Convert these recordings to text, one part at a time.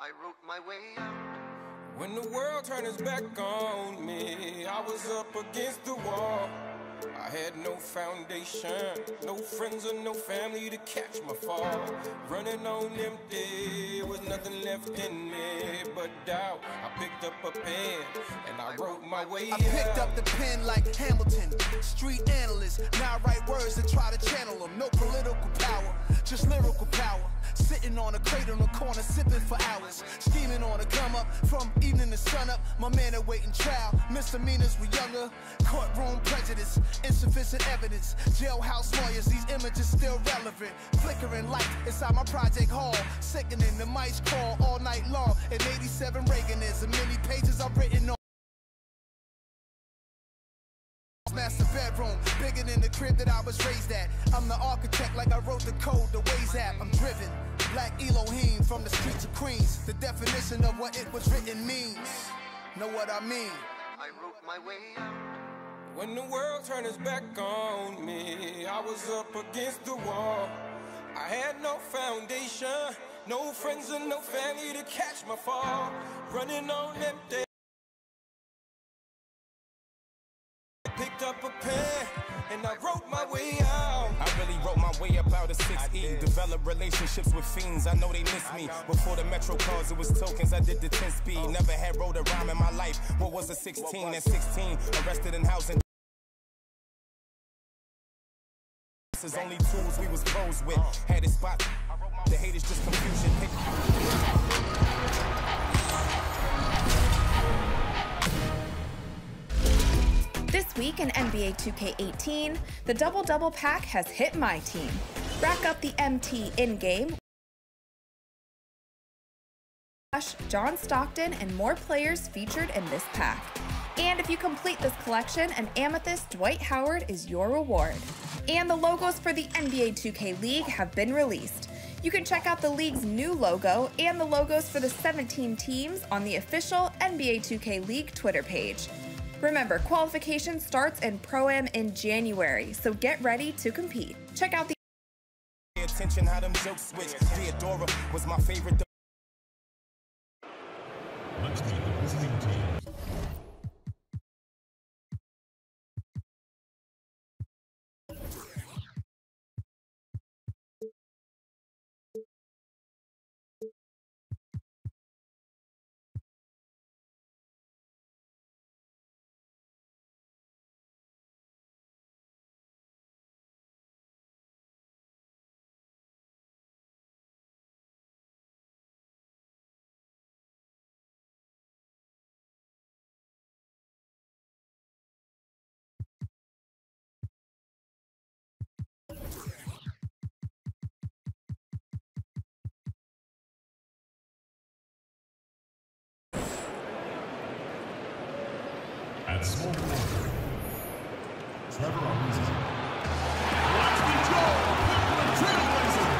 I wrote my way out. When the world turned its back on me, I was up against the wall. I had no foundation, no friends or no family to catch my fall. Running on empty, with nothing left in me but doubt. I picked up a pen and I wrote my way out. I picked up the pen like Hamilton, street analyst. Now I write words and try to channel them. No political power, just lyrical power. Sitting on a crate on the corner, sipping for hours. Scheming on a come up, from evening to sun up. My man awaiting trial, misdemeanors were younger. Courtroom prejudice, insufficient evidence. Jailhouse lawyers, these images still relevant. Flickering light inside my project hall. Sickening, the mice crawl all night long. In 87 Reagan is, and many pages I've written on. Master bedroom, bigger than the crib that I was raised at. I'm the architect like I wrote the code, the Waze app. I'm driven, Black Elohim from the streets of Queens. The definition of what it was written means. Know what I mean? I wrote my way out. When the world turned its back on me, I was up against the wall. I had no foundation, no friends and no family to catch my fall. Running on empty. Picked up a pen and I wrote my way out. I really wrote my way up out of 6E. Developed relationships with fiends, I know they miss me. Before the Metro cars, it was tokens, I did the 10 speed. Never had wrote a rhyme in my life. What was a 16? At 16, arrested in housing. This is only tools we was posed with. Had it spot, the haters just confusion. This week in NBA 2K18, the Double-Double Pack has hit my team. Rack up the MT in-game, John Stockton, and more players featured in this pack. And if you complete this collection, an Amethyst Dwight Howard is your reward. And the logos for the NBA 2K League have been released. You can check out the league's new logo and the logos for the 17 teams on the official NBA 2K League Twitter page. Remember, qualification starts in Pro-Am in January, so get ready to compete. Check out the attention how them jokes switch. Theodora was my favorite. Let's meet the visiting team. At small forward, Trevor Ariza. Let's be Trailblazers!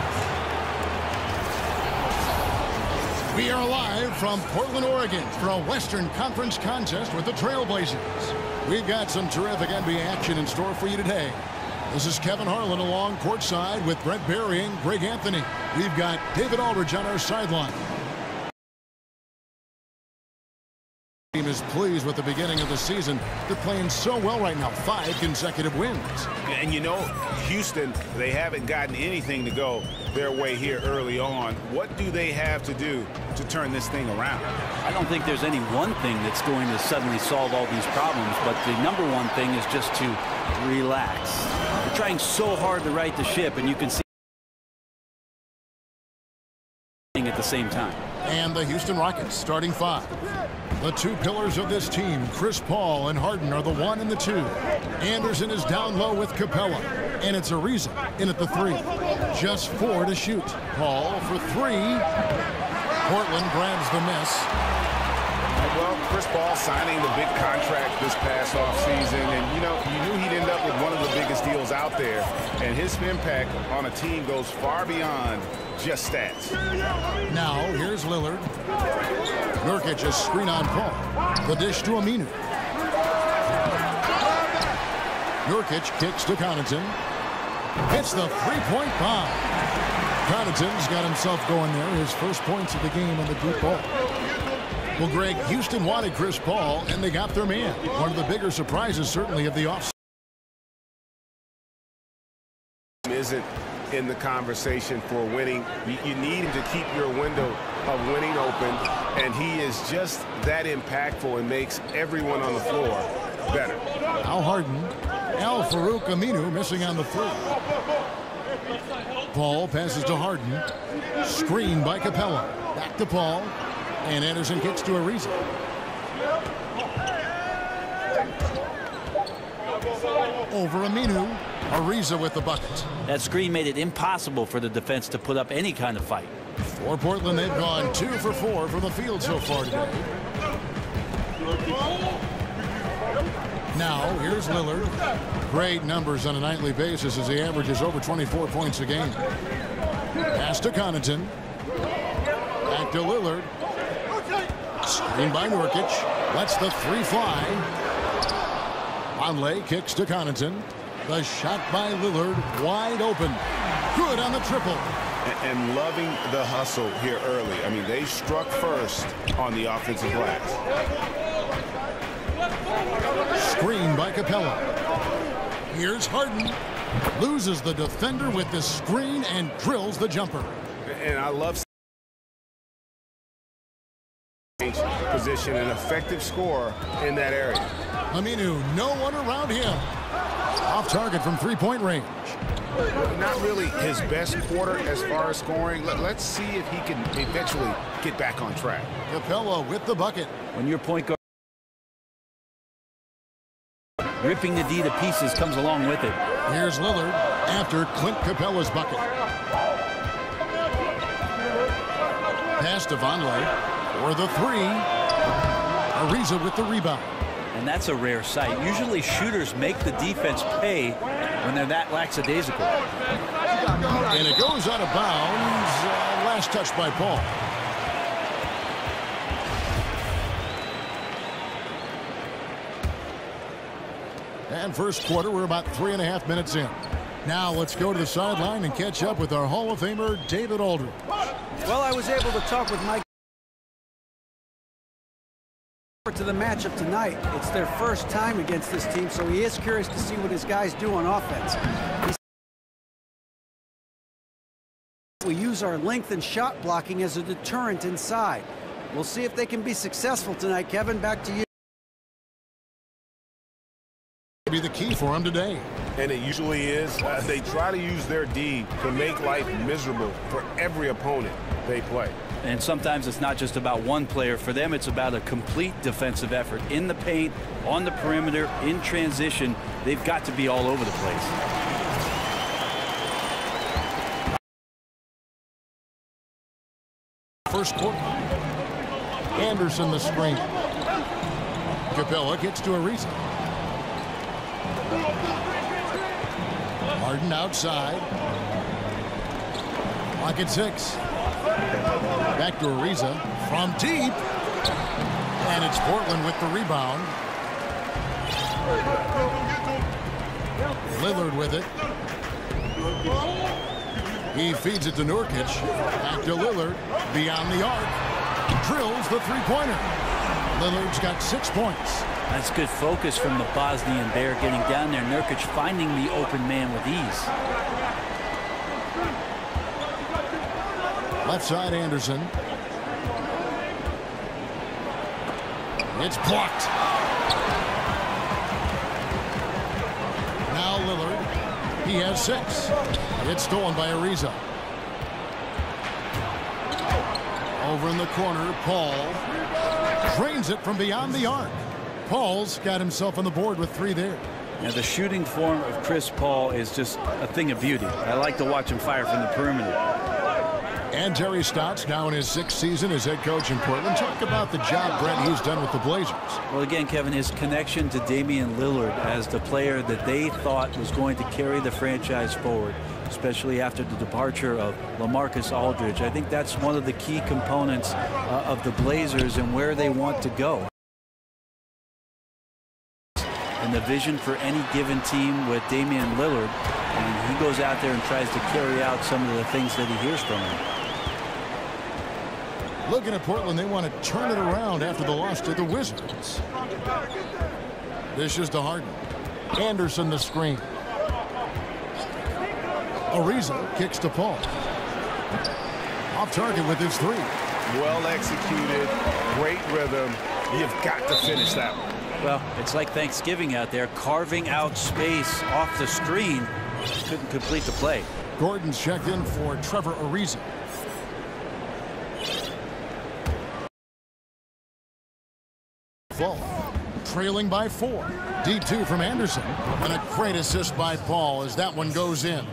We are live from Portland, Oregon for a Western Conference contest with the Trailblazers. We've got some terrific NBA action in store for you today. This is Kevin Harlan along courtside with Brent Barry and Greg Anthony. We've got David Aldridge on our sideline. Team is pleased with the beginning of the season. They're playing so well right now, 5 consecutive wins. And you know, Houston, they haven't gotten anything to go their way here early on. What do they have to do to turn this thing around? I don't think there's any one thing that's going to suddenly solve all these problems, but the number one thing is just to relax. They're trying so hard to right the ship, and you can see at the same time. And the Houston Rockets starting 5. The 2 pillars of this team, Chris Paul and Harden, are the 1 and the 2. Anderson is down low with Capella, and it's Ariza in at the 3. Just 4 to shoot. Paul for 3. Portland grabs the miss. Well, Chris Paul signing the big contract this past offseason, and you know, you knew he'd end up with one of the biggest deals out there, and his impact on a team goes far beyond just stats. Now, here's Lillard. Nurkic a screen on Paul. The dish to Aminu. Nurkic kicks to Connaughton. Hits the three-point bomb. Connaughton's got himself going there. His first points of the game on the deep ball. Well, Greg, Houston wanted Chris Paul, and they got their man. One of the bigger surprises, certainly, of the offseason. Isn't in the conversation for winning. You need him to keep your window of winning open, and he is just that impactful and makes everyone on the floor better. Now Harden. Al-Farouq Aminu missing on the three. Paul passes to Harden. Screen by Capella. Back to Paul. And Anderson kicks to Ariza. Over Aminu. Ariza with the bucket. That screen made it impossible for the defense to put up any kind of fight. For Portland, they've gone 2 for 4 from the field so far today. Now, here's Lillard. Great numbers on a nightly basis as he averages over 24 points a game. Pass to Connaughton. Back to Lillard. Screen by Nurkic. Lets the three fly. Conley kicks to Connaughton. The shot by Lillard. Wide open. Good on the triple. And loving the hustle here early. I mean, they struck first on the offensive glass. Screen by Capella. Here's Harden. Loses the defender with the screen and drills the jumper. And I love position, an effective scorer in that area. Aminu, no one around him. Off target from three-point range. Not really his best quarter as far as scoring. Let's see if he can eventually get back on track. Capella with the bucket. When your point guard ripping the D to pieces comes along with it. Here's Lillard after Clint Capella's bucket. Pass to Vonleh for the three. Ariza with the rebound. And that's a rare sight. Usually shooters make the defense pay when they're that lackadaisical. And it goes out of bounds. Last touch by Paul. And first quarter, we're about 3.5 minutes in. Now let's go to the sideline and catch up with our Hall of Famer, David Aldridge. Well, I was able to talk with Mike to the matchup tonight. It's their first time against this team, so he is curious to see what his guys do on offense. We use our length and shot blocking as a deterrent inside. We'll see if they can be successful tonight. Kevin, back to you. Be the key for him today. And it usually is. They try to use their D to make life miserable for every opponent they play. And sometimes it's not just about one player. For them, it's about a complete defensive effort. In the paint, on the perimeter, in transition, they've got to be all over the place. First quarter. Anderson the screen. Capella gets to Ariza. Harden outside. Clock at 6. Back to Ariza from deep. And it's Portland with the rebound. Lillard with it. He feeds it to Nurkic. Back to Lillard. Beyond the arc. Drills the three-pointer. Lillard's got 6 points. That's good focus from the Bosnian Bear getting down there. Nurkic finding the open man with ease. Left side, Anderson. It's blocked. Now Lillard. He has 6. It's stolen by Ariza. Over in the corner, Paul drains it from beyond the arc. Paul's got himself on the board with 3 there. Now the shooting form of Chris Paul is just a thing of beauty. I like to watch him fire from the perimeter. And Terry Stotts now in his 6th season as head coach in Portland. Talk about the job, Brett, he's done with the Blazers. Well, again, Kevin, his connection to Damian Lillard as the player that they thought was going to carry the franchise forward, especially after the departure of LaMarcus Aldridge. I think that's one of the key components of the Blazers and where they want to go. And the vision for any given team with Damian Lillard, and and he goes out there and tries to carry out some of the things that he hears from him. Looking at Portland, they want to turn it around after the loss to the Wizards. This is to Harden. Anderson the screen. Ariza kicks to Paul. Off target with his three. Well executed, great rhythm. You've got to finish that one. Well, it's like Thanksgiving out there, carving out space off the screen. Couldn't complete the play. Gordon's checked in for Trevor Ariza. Fall. Trailing by 4. D2 from Anderson. And a great assist by Paul as that one goes in.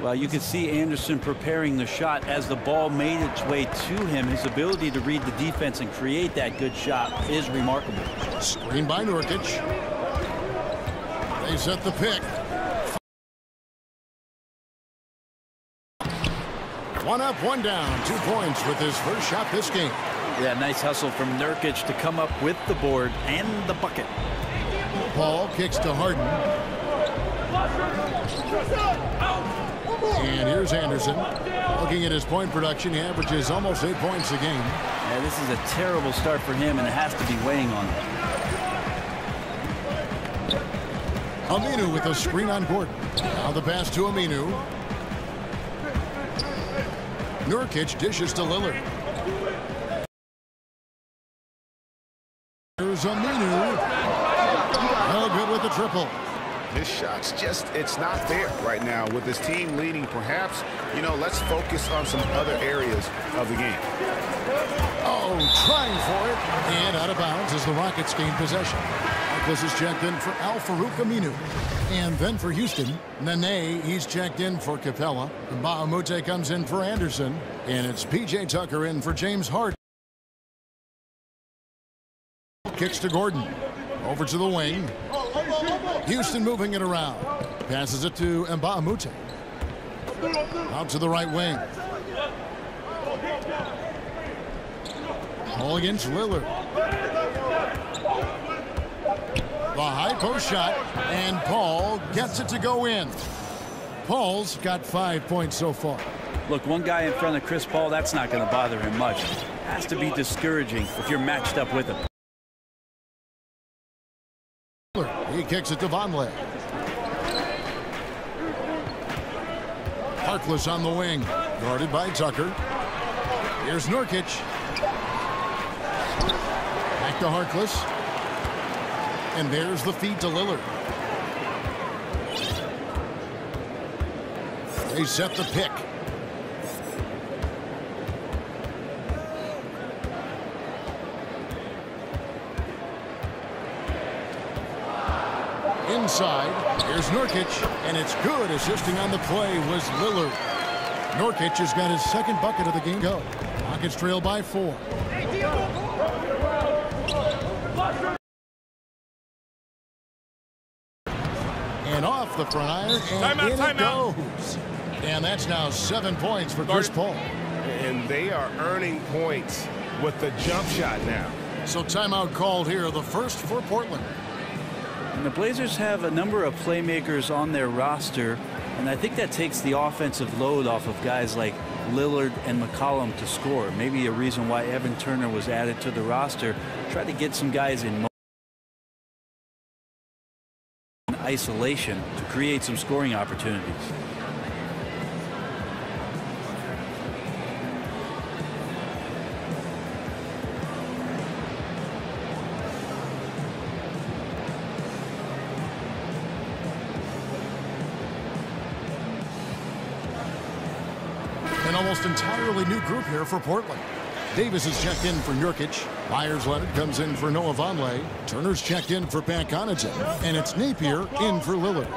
Well, you could see Anderson preparing the shot as the ball made its way to him. His ability to read the defense and create that good shot is remarkable. Screen by Nurkic. They set the pick. One up, one down. 2 points with his first shot this game. Yeah, nice hustle from Nurkic to come up with the board and the bucket. Paul kicks to Harden. And here's Anderson. Looking at his point production, he averages almost 8 points a game. Yeah, this is a terrible start for him, and it has to be weighing on him. Aminu with a screen on Gordon. Now the pass to Aminu. Nurkic dishes to Lillard. Here's Aminu. Well, good with the triple. His shot's just, it's not there right now. With his team leading, perhaps, you know, let's focus on some other areas of the game. Oh, trying for it. And out of bounds as the Rockets gain possession. This is checked in for Al-Farouq Aminu. And then for Houston, Nene, he's checked in for Capella. Bahamute comes in for Anderson. And it's P.J. Tucker in for James Harden. Kicks to Gordon. Over to the wing. Houston moving it around. Passes it to Mbamute. Out to the right wing. Paul against Lillard. The high post shot, and Paul gets it to go in. Paul's got 5 points so far. Look, one guy in front of Chris Paul, that's not going to bother him much. Has to be discouraging if you're matched up with him. He kicks it to Vonleh. Harkless on the wing, guarded by Tucker. Here's Nurkic. Back to Harkless. And there's the feed to Lillard. They set the pick. Inside, here's Nurkic, and it's good. Assisting on the play was Lillard. Nurkic has got his second bucket of the game go. Rockets trail by 4. And off the front iron, and in it goes. And that's now 7 points for Chris Paul. And they are earning points with the jump shot now. So timeout called here, the first for Portland. And the Blazers have a number of playmakers on their roster, and I think that takes the offensive load off of guys like Lillard and McCollum to score. Maybe a reason why Evan Turner was added to the roster. Try to get some guys in isolation to create some scoring opportunities. An almost entirely new group here for Portland. Davis is checked in for Nurkic. Myers-Leonard comes in for Noah Vonleh. Turner's checked in for Pat Connaughton. And it's Napier in for Lillard.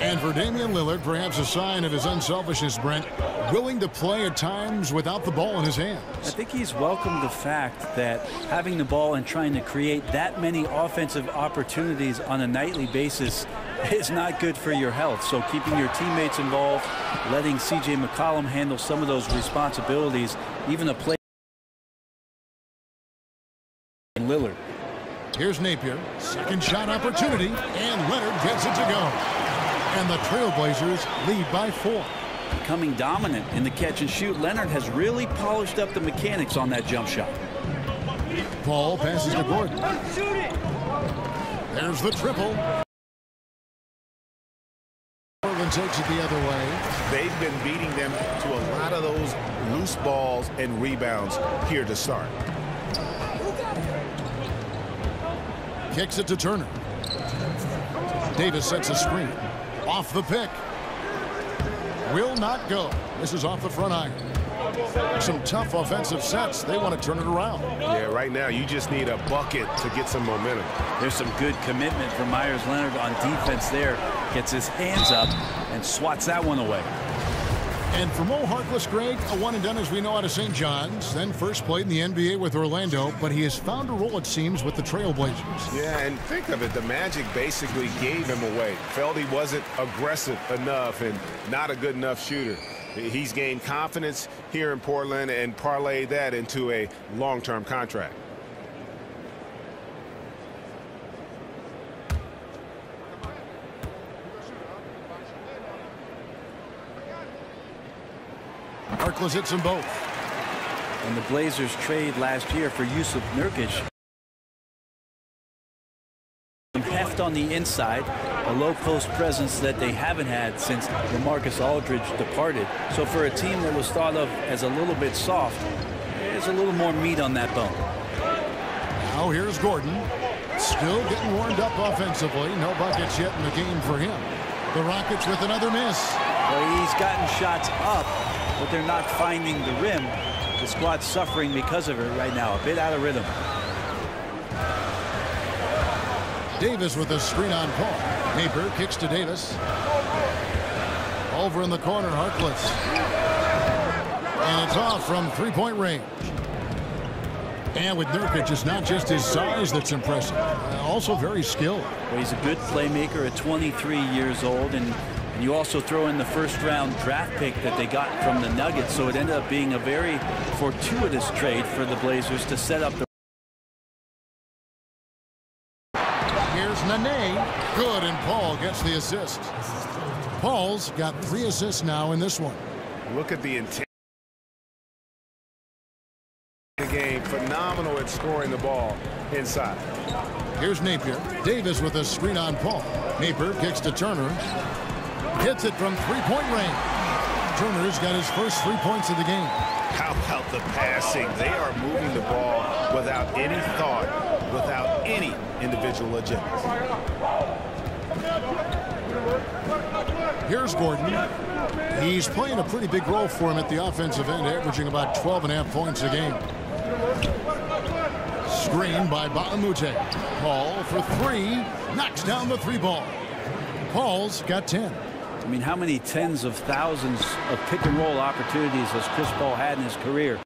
And for Damian Lillard, perhaps a sign of his unselfishness, Brent, willing to play at times without the ball in his hands. I think he's welcomed the fact that having the ball and trying to create that many offensive opportunities on a nightly basis is not good for your health. So keeping your teammates involved, letting C.J. McCollum handle some of those responsibilities, even a play. Lillard. Here's Napier. Second shot opportunity, and Leonard gets it to go. And the Trailblazers lead by 4. Becoming dominant in the catch and shoot, Leonard has really polished up the mechanics on that jump shot. Paul passes to Gordon. There's the triple. Portland takes it the other way. They've been beating them to a lot of those loose balls and rebounds here to start. Kicks it to Turner. Davis sets a screen. Off the pick. Will not go. This is off the front iron. Some tough offensive sets. They want to turn it around. Yeah, right now you just need a bucket to get some momentum. There's some good commitment from Myers Leonard on defense there. Gets his hands up and swats that one away. And for Mo Harkless, Greg, a one and done as we know out of St. John's. Then first played in the NBA with Orlando, but he has found a role, it seems, with the Trailblazers. Yeah, and think of it, the Magic basically gave him away. Felt he wasn't aggressive enough and not a good enough shooter. He's gained confidence here in Portland and parlayed that into a long-term contract. Harkless hits them both. And the Blazers trade last year for Yusuf Nurkic. Heft on the inside, a low post presence that they haven't had since LaMarcus Aldridge departed. So for a team that was thought of as a little bit soft, there's a little more meat on that bone. Now here's Gordon. Still getting warmed up offensively. No buckets yet in the game for him. The Rockets with another miss. Well, he's gotten shots up, but they're not finding the rim. The squad's suffering because of it right now, a bit out of rhythm. Davis with a screen on Paul. Napier kicks to Davis. Over in the corner, Harkless. And it's off from three-point range. And with Nurkic, it's not just his size that's impressive, also very skilled. Well, he's a good playmaker at 23 years old, and you also throw in the first-round draft pick that they got from the Nuggets, so it ended up being a very fortuitous trade for the Blazers to set up the. Here's Nene. Good, and Paul gets the assist. Paul's got 3 assists now in this one. Look at the intent. The game, phenomenal at scoring the ball inside. Here's Napier. Davis with a screen on Paul. Napier kicks to Turner. Hits it from three-point range. Turner's got his first 3 points of the game. How about the passing? They are moving the ball without any thought, without any individual agenda. Here's Gordon. He's playing a pretty big role for him at the offensive end, averaging about 12.5 points a game. Screen by Baamute. Paul for 3. Knocks down the 3-ball. Paul's got 10. I mean, how many tens of thousands of pick-and-roll opportunities has Chris Paul had in his career?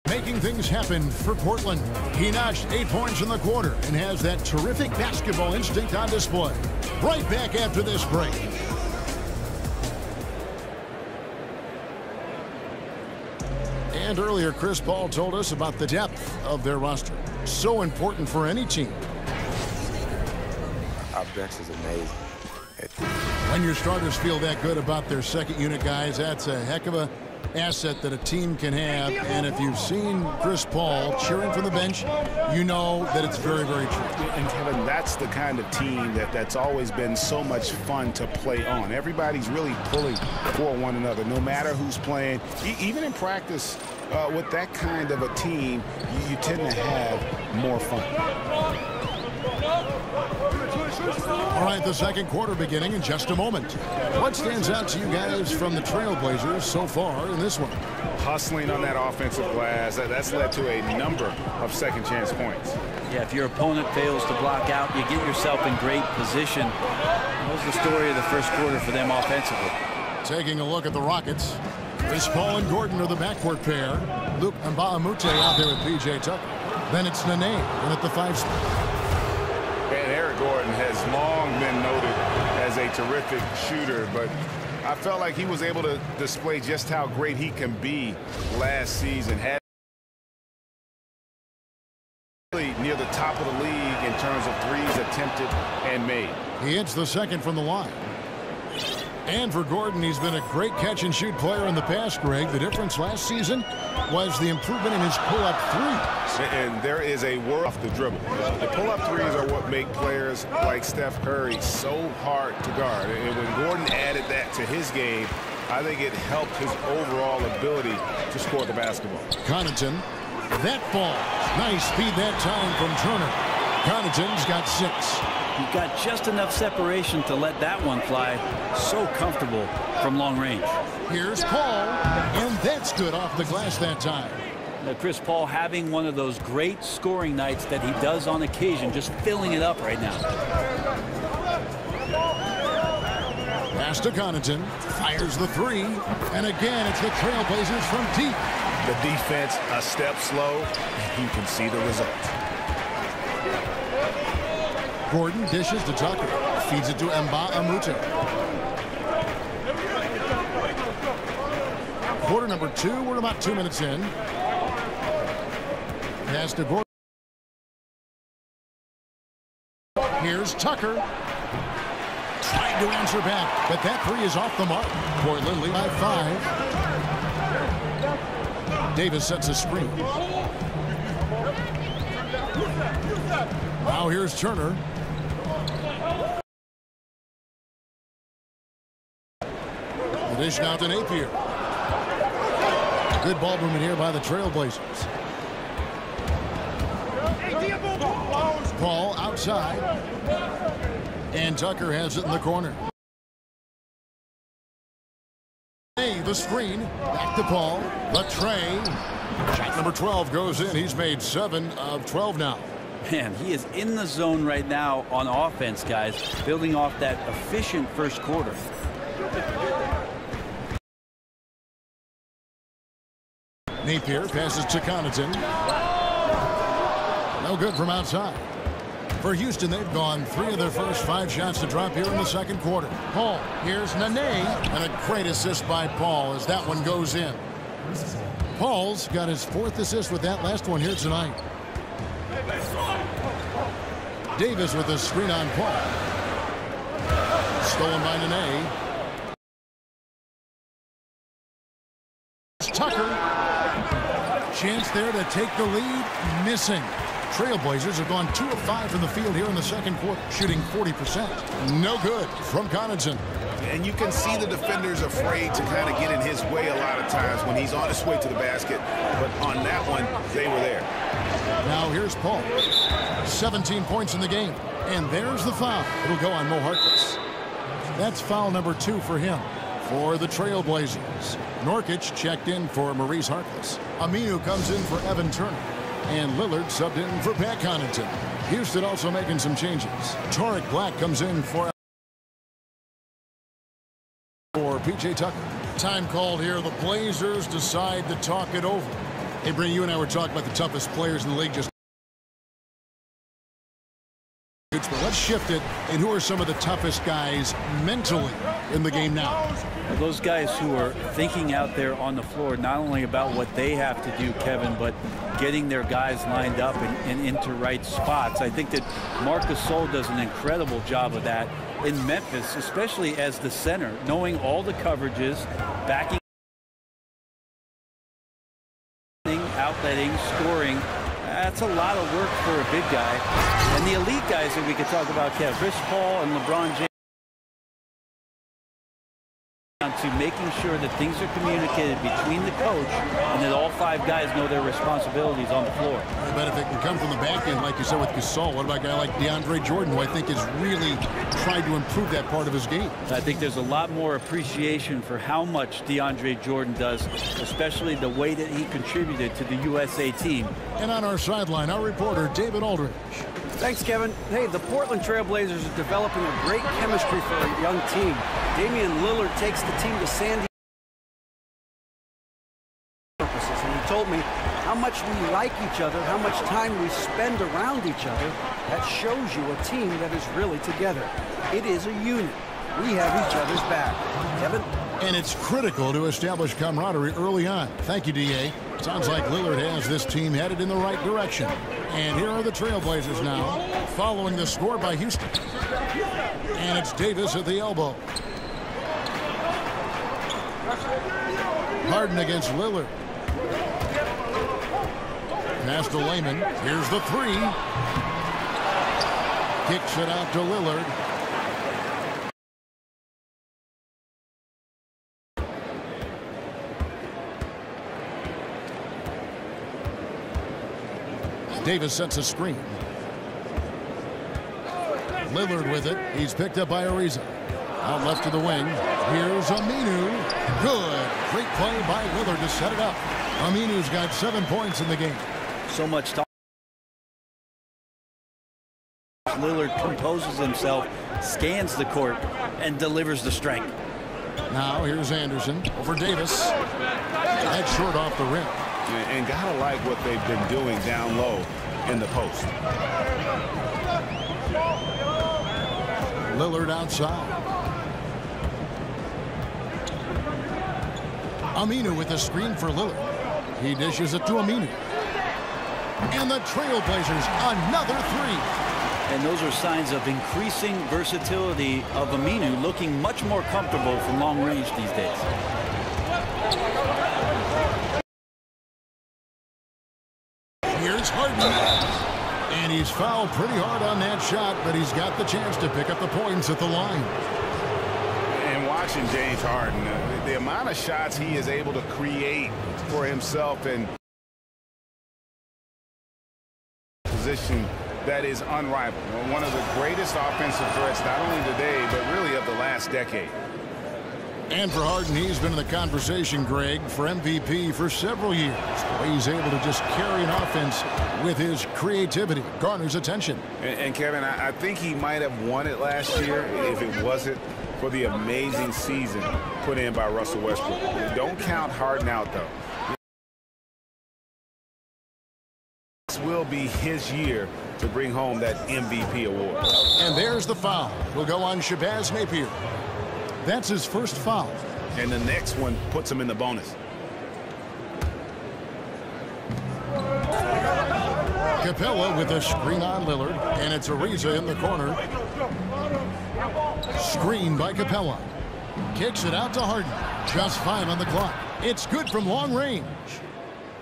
Making things happen for Portland. He notched 8 points in the quarter and has that terrific basketball instinct on display. Right back after this break. And earlier, Chris Paul told us about the depth of their roster. So important for any team. Our bench is amazing. When your starters feel that good about their second unit guys, that's a heck of a asset that a team can have. And if you've seen Chris Paul cheering from the bench, you know that it's very, very true. And Kevin, that's the kind of team that's always been so much fun to play on. Everybody's really pulling for one another, no matter who's playing. Even in practice, with that kind of a team, you tend to have more fun. All right, the second quarter beginning in just a moment. What stands out to you guys from the Trailblazers so far in this one? Hustling on that offensive glass, that's led to a number of second chance points. Yeah, if your opponent fails to block out, you get yourself in great position. That was the story of the first quarter for them offensively. Taking a look at the Rockets. Chris Paul and Gordon are the backcourt pair. Luke and Baamute out there with P.J. Tucker. Then it's Nene in at the 5 spot. And Eric Gordon has long been noted as a terrific shooter, but I felt like he was able to display just how great he can be last season. Had really near the top of the league in in terms of threes attempted and made. He hits the second from the line. And for Gordon, he's been a great catch-and-shoot player in the past, Greg. The difference last season was the improvement in his pull-up threes. And there is a world off the dribble. The pull-up threes are what make players like Steph Curry so hard to guard. And when Gordon added that to his game, I think it helped his overall ability to score the basketball. Connaughton, that ball. Nice speed that time from Turner. Connaughton's got 6. He got just enough separation to let that one fly. So comfortable from long range. Here's Paul, and that's good off the glass that time. Now, Chris Paul having one of those great scoring nights that he does on occasion, just filling it up right now. Pass to Connaughton, fires the 3, and again it's the Trailblazers from deep. The defense a step slow, and you can see the result. Gordon dishes to Tucker, feeds it to Mba Amute. Quarter number 2, we're about 2 minutes in. Pass to Gordon. Here's Tucker. Trying to answer back, but that 3 is off the mark. Portland lead by 5. Davis sets a screen. Now here's Turner. The dish now to Napier. Good ball movement here by the Trailblazers. Paul outside. And Tucker has it in the corner. Hey, the screen. Back to Paul. The tray. Shot number 12 goes in. He's made 7 of 12 now. Man, he is in the zone right now on offense, guys, building off that efficient first quarter. Napier passes to Connaughton. No good from outside. For Houston, they've gone 3 of their first 5 shots to drop here in the second quarter. Paul, here's Nene, and a great assist by Paul as that one goes in. Paul's got his 4th assist with that last one here tonight. Davis with a screen on Paul. Stolen by Nene. Tucker. Chance there to take the lead. Missing. Trailblazers have gone 2 of 5 from the field here in the second quarter, shooting 40%. No good from Connaughton. And you can see the defenders afraid to kind of get in his way a lot of times when he's on his way to the basket. But on that one, they were there. Now here's Paul. 17 points in the game. And there's the foul. It'll go on Mo Harkless. That's foul number 2 for him. For the Trailblazers, Nurkic checked in for Maurice Harkless. Aminu comes in for Evan Turner. And Lillard subbed in for Pat Connaughton. Houston also making some changes. Tariq Black comes in for P.J. Tucker. Time called here. The Blazers decide to talk it over. Hey, Brady, you and I were talking about the toughest players in the league just. But let's shift it. And who are some of the toughest guys mentally in the game now? Well, those guys who are thinking out there on the floor, not only about what they have to do, Kevin, but getting their guys lined up and into right spots. I think that Marc Gasol does an incredible job of that in Memphis, especially as the center, knowing all the coverages, backing, outletting, scoring. That's a lot of work for a big guy. And the elite guys that we could talk about, Kev, Chris Paul and LeBron James, to making sure that things are communicated between the coach and that all 5 guys know their responsibilities on the floor. I bet if it can come from the back end, like you said with Gasol, what about a guy like DeAndre Jordan, who I think has really tried to improve that part of his game? I think there's a lot more appreciation for how much DeAndre Jordan does, especially the way that he contributed to the USA team. And on our sideline, our reporter, David Aldridge. Thanks, Kevin. Hey, the Portland Trailblazers are developing a great chemistry for a young team. Damian Lillard takes the team to San Diego purposes, and he told me how much we like each other, how much time we spend around each other. That shows you a team that is really together. It is a unit. We have each other's back. Kevin? And it's critical to establish camaraderie early on. Thank you, D.A. Sounds like Lillard has this team headed in the right direction. And here are the Trailblazers now, following the score by Houston. And it's Davis at the elbow. Harden against Lillard. Pass to Layman. Here's the three. Kicks it out to Lillard. Davis sets a screen. Lillard with it. He's picked up by Ariza. Out left to the wing. Here's Aminu. Good. Great play by Lillard to set it up. Aminu's got 7 points in the game. So much talk. Lillard composes himself, scans the court, and delivers the strength. Now here's Anderson over Davis. That's short off the rim. And gotta like what they've been doing down low in the post. Lillard outside. Aminu with a screen for Lillard. He dishes it to Aminu. And the Trailblazers, another three. And those are signs of increasing versatility of Aminu, looking much more comfortable from long range these days. Here's Harden. And he's fouled pretty hard on that shot, but he's got the chance to pick up the points at the line. And watching James Harden, the amount of shots he is able to create for himself and position that is unrivaled. One of the greatest offensive threats, not only today, but really of the last decade. And for Harden, he's been in the conversation, Greg, for MVP for several years. The way he's able to just carry an offense with his creativity garners attention. And Kevin, I think he might have won it last year if it wasn't for the amazing season put in by Russell Westbrook. Don't count Harden out, though. This will be his year to bring home that MVP award. And there's the foul. Will go on Shabazz Napier. That's his first foul. And the next one puts him in the bonus. Capella with a screen on Lillard, and it's Ariza in the corner. Screen by Capella. Kicks it out to Harden. Just 5 on the clock. It's good from long range.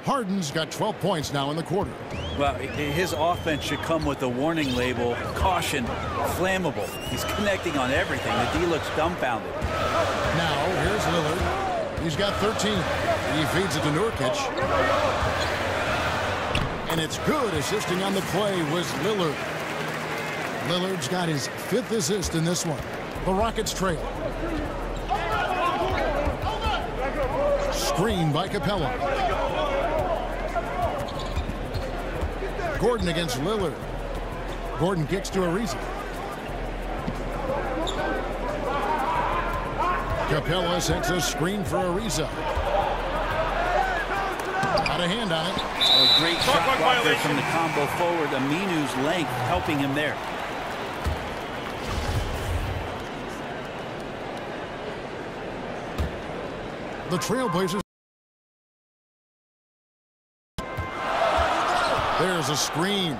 Harden's got 12 points now in the quarter. Well, his offense should come with a warning label, caution, flammable. He's connecting on everything. The D looks dumbfounded. Now, here's Lillard. He's got 13. He feeds it to Nurkic. And it's good. Assisting on the play was Lillard. Lillard's got his 5th assist in this one. The Rockets trail. Screen by Capella. Gordon against Lillard. Gordon kicks to Ariza. Capella sets a screen for Ariza. Got a hand on it. A great shot block there from the combo forward. Aminu's length helping him there. The Trailblazers. There's a screen.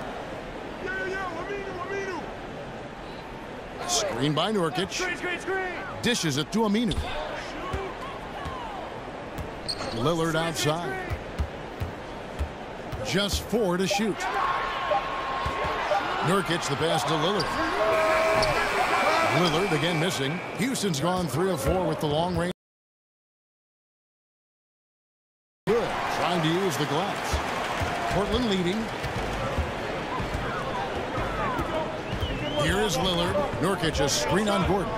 Screen by Nurkic. Dishes it to Aminu. Lillard outside. Just 4 to shoot. Nurkic the pass to Lillard. Lillard again missing. Houston's gone 3 of 4 with the long range. Good. Trying to use the glass. Portland leading. Here is Lillard. Nurkic a screen on Gordon.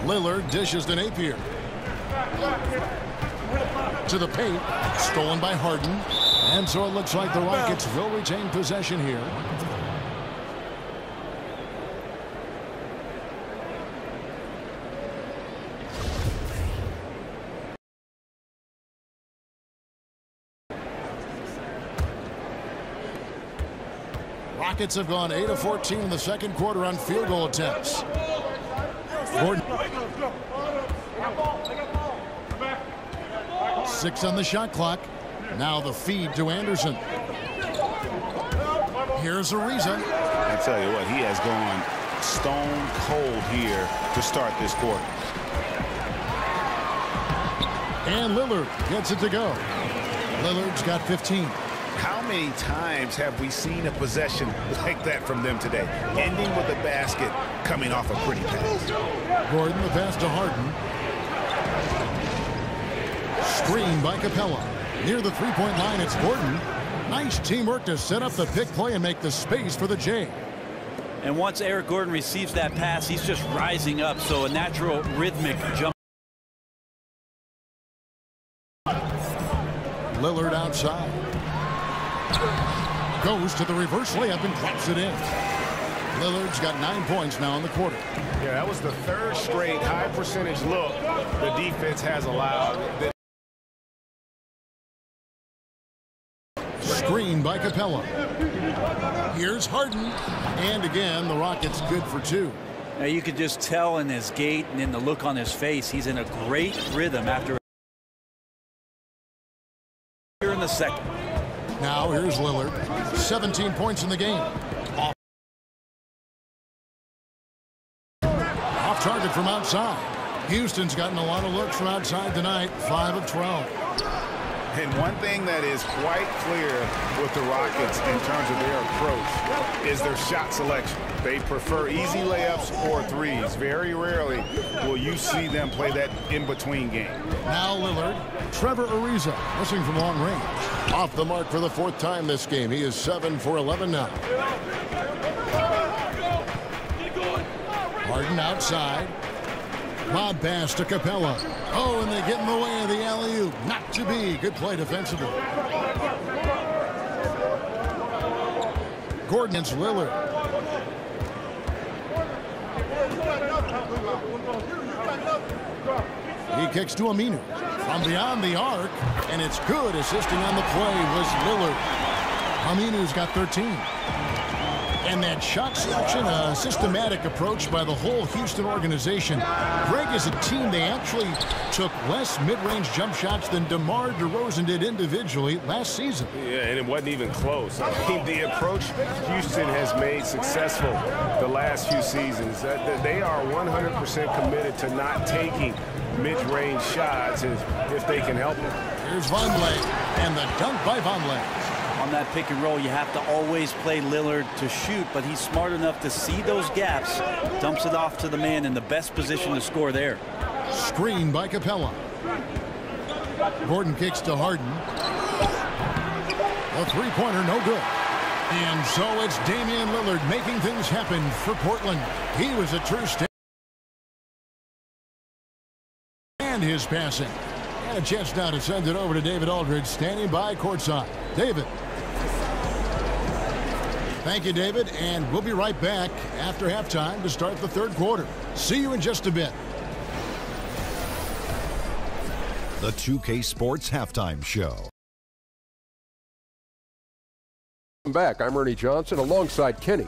Lillard dishes to Napier. To the paint. Stolen by Harden. And so it looks like the Rockets will retain possession here. Rockets have gone 8 of 14 in the second quarter on field goal attempts. Gordon. 6 on the shot clock. Now the feed to Anderson. Here's Ariza. I tell you what, he has gone stone cold here to start this quarter. And Lillard gets it to go. Lillard's got 15. How many times have we seen a possession like that from them today? Ending with a basket, coming off a pretty pass. Gordon, the pass to Harden. Screen by Capella. Near the three-point line, it's Gordon. Nice teamwork to set up the pick play and make the space for the J. And once Eric Gordon receives that pass, he's just rising up, so a natural rhythmic jump. Lillard outside. Goes to the reverse layup and drops it in. Lillard's got 9 points now in the quarter. Yeah, that was the third straight high percentage look the defense has allowed. Screen by Capella. Here's Harden. And again, the Rockets good for 2. Now you could just tell in his gait and in the look on his face, he's in a great rhythm after here in the second. Now here's Lillard. 17 points in the game. Off target from outside. Houston's gotten a lot of looks from outside tonight. 5 of 12. And one thing that is quite clear with the Rockets in terms of their approach is their shot selection. They prefer easy layups or threes. Very rarely will you see them play that in-between game. Now Lillard. Trevor Ariza missing from long range. Off the mark for the 4th time this game. He is 7 for 11 now. Harden outside. Lob pass to Capella. Oh, and they get in the way of the alley-oop. Not to be. Good play defensively. Gordon against Lillard. He kicks to Aminu. From beyond the arc, and it's good. Assisting on the play was Lillard. Aminu's got 13. And that shot selection, a systematic approach by the whole Houston organization. Greg, is a team, they actually took less mid-range jump shots than DeMar DeRozan did individually last season. Yeah, and it wasn't even close. I mean, the approach Houston has made successful the last few seasons, they are 100% committed to not taking mid-range shots if they can help it. Here's Vonleh, and the dunk by Vonleh. On that pick and roll, you have to always play Lillard to shoot, but he's smart enough to see those gaps, dumps it off to the man in the best position to score there. Screen by Capella. Gordon kicks to Harden. A three-pointer, no good. And so it's Damian Lillard making things happen for Portland. He was a true stand. And his passing. And a chance now to send it over to David Aldridge, standing by courtside. David. Thank you, David, and we'll be right back after halftime to start the 3rd quarter. See you in just a bit. The 2K Sports Halftime Show. Welcome back. I'm Ernie Johnson alongside Kenny.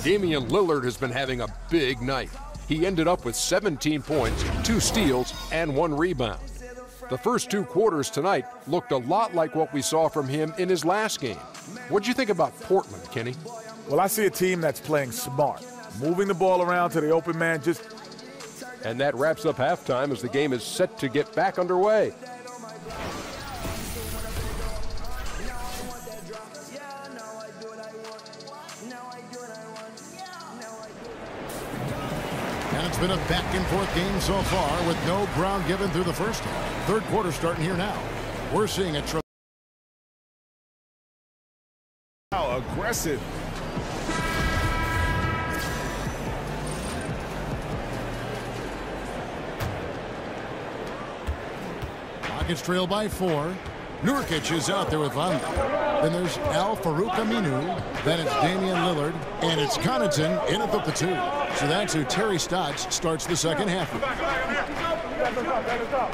Damian Lillard has been having a big night. He ended up with 17 points, 2 steals, and 1 rebound. The first 2 quarters tonight looked a lot like what we saw from him in his last game. What'd you think about Portland, Kenny? Well, I see a team that's playing smart, moving the ball around to the open man. And that wraps up halftime as the game is set to get back underway. And it's been a back-and-forth game so far with no ground given through the first half. 3rd quarter starting here now. We're seeing a How aggressive. Rockets trail by 4. Nurkic is out there with Vonleh. Then there's Al Farouk Aminu. Then it's Damian Lillard. And it's Connaughton in at the 2. So that's who Terry Stotts starts the second half.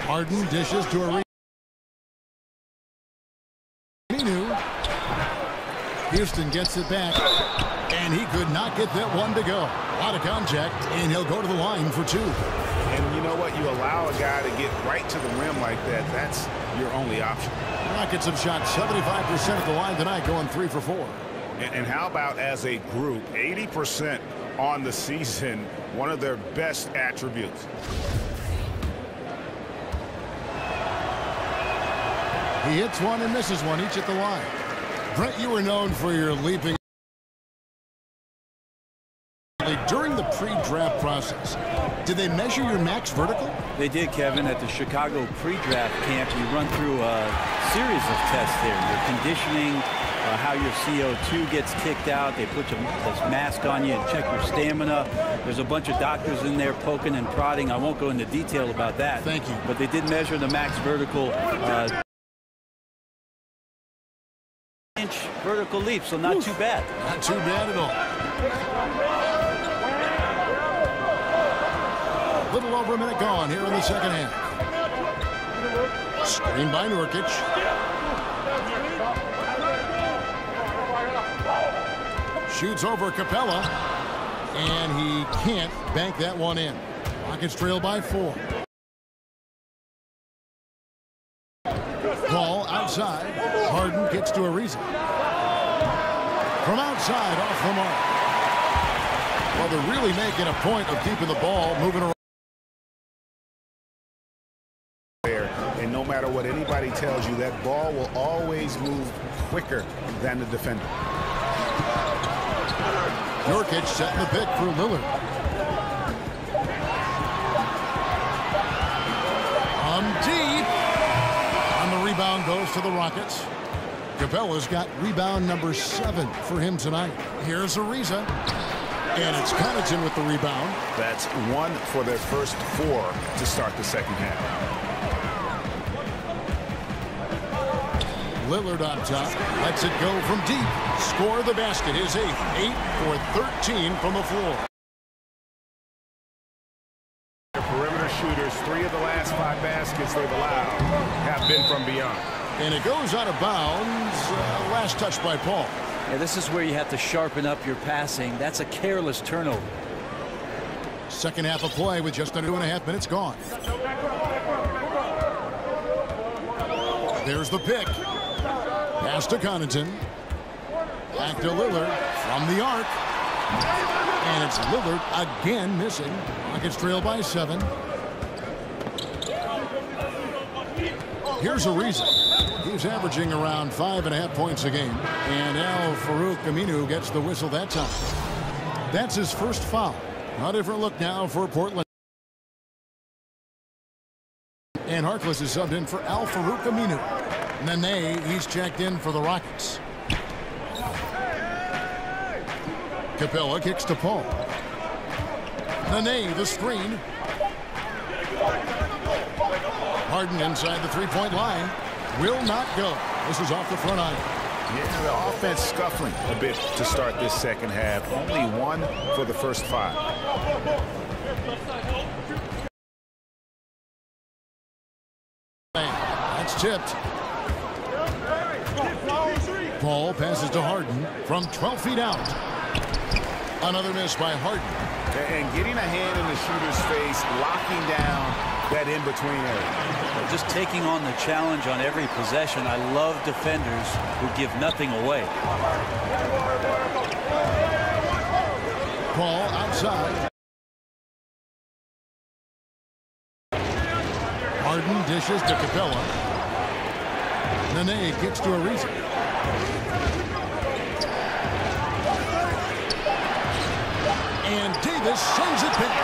Harden dishes to Ariza. Aminu. Houston gets it back. And he could not get that one to go. Out of contact, and he'll go to the line for 2. And you know what? You allow a guy to get right to the rim like that. That's your only option. Rockets have shot 75% at the line tonight, going 3 for 4. And how about as a group, 80% on the season, one of their best attributes. He hits one and misses one, each at the line. Brent, you were known for your leaping. During the pre-draft process, did they measure your max vertical? They did, Kevin. At the Chicago pre-draft camp, you run through a series of tests there. Your conditioning, how your CO2 gets kicked out. They put this mask on you and check your stamina. There's a bunch of doctors in there poking and prodding. I won't go into detail about that. Thank you. But they did measure the max vertical inch vertical leap, so not too bad. Not too bad at all. A little over a minute gone here in the second half. Screen by Nurkic. Shoots over Capella, and he can't bank that one in. Rockets trail by 4. Ball outside. Harden gets to Ariza. From outside, off the mark. Well, they're really making a point of keeping the ball moving around. And no matter what anybody tells you, that ball will always move quicker than the defender. Nurkic setting the pick for Lillard. Deep. And the rebound goes to the Rockets. Capella's got rebound number 7 for him tonight. Here's Ariza. And it's Connaughton with the rebound. That's 1 for their first 4 to start the second half. Lillard on top, lets it go from deep. Score the basket, his 8th. 8 for 13 from the floor. Perimeter shooters, 3 of the last 5 baskets they've allowed have been from beyond. And it goes out of bounds. Last touch by Paul. Yeah, this is where you have to sharpen up your passing. That's a careless turnover. Second half of play with just under 2.5 minutes gone. There's the pick. Pass to Connaughton. Back to Lillard from the arc. And it's Lillard again missing. Rockets trail by 7. Here's Ariza. He's averaging around 5.5 points a game. And Al-Farouq Aminu gets the whistle that time. That's his first foul. A different look now for Portland. And Harkless is subbed in for Al-Farouq Aminu. Nene, he's checked in for the Rockets. Capella kicks to Paul. Nene, the screen. Harden inside the three-point line. Will not go. This is off the front iron. Yeah, the offense scuffling a bit to start this second half. Only 1 for the first 5. That's tipped. Paul passes to Harden from 12 feet out. Another miss by Harden. And getting a hand in the shooter's face, locking down that in-between area. Just taking on the challenge on every possession. I love defenders who give nothing away. Paul outside. Harden dishes to Capella. Nene gets to Ariza. And Davis sends it back.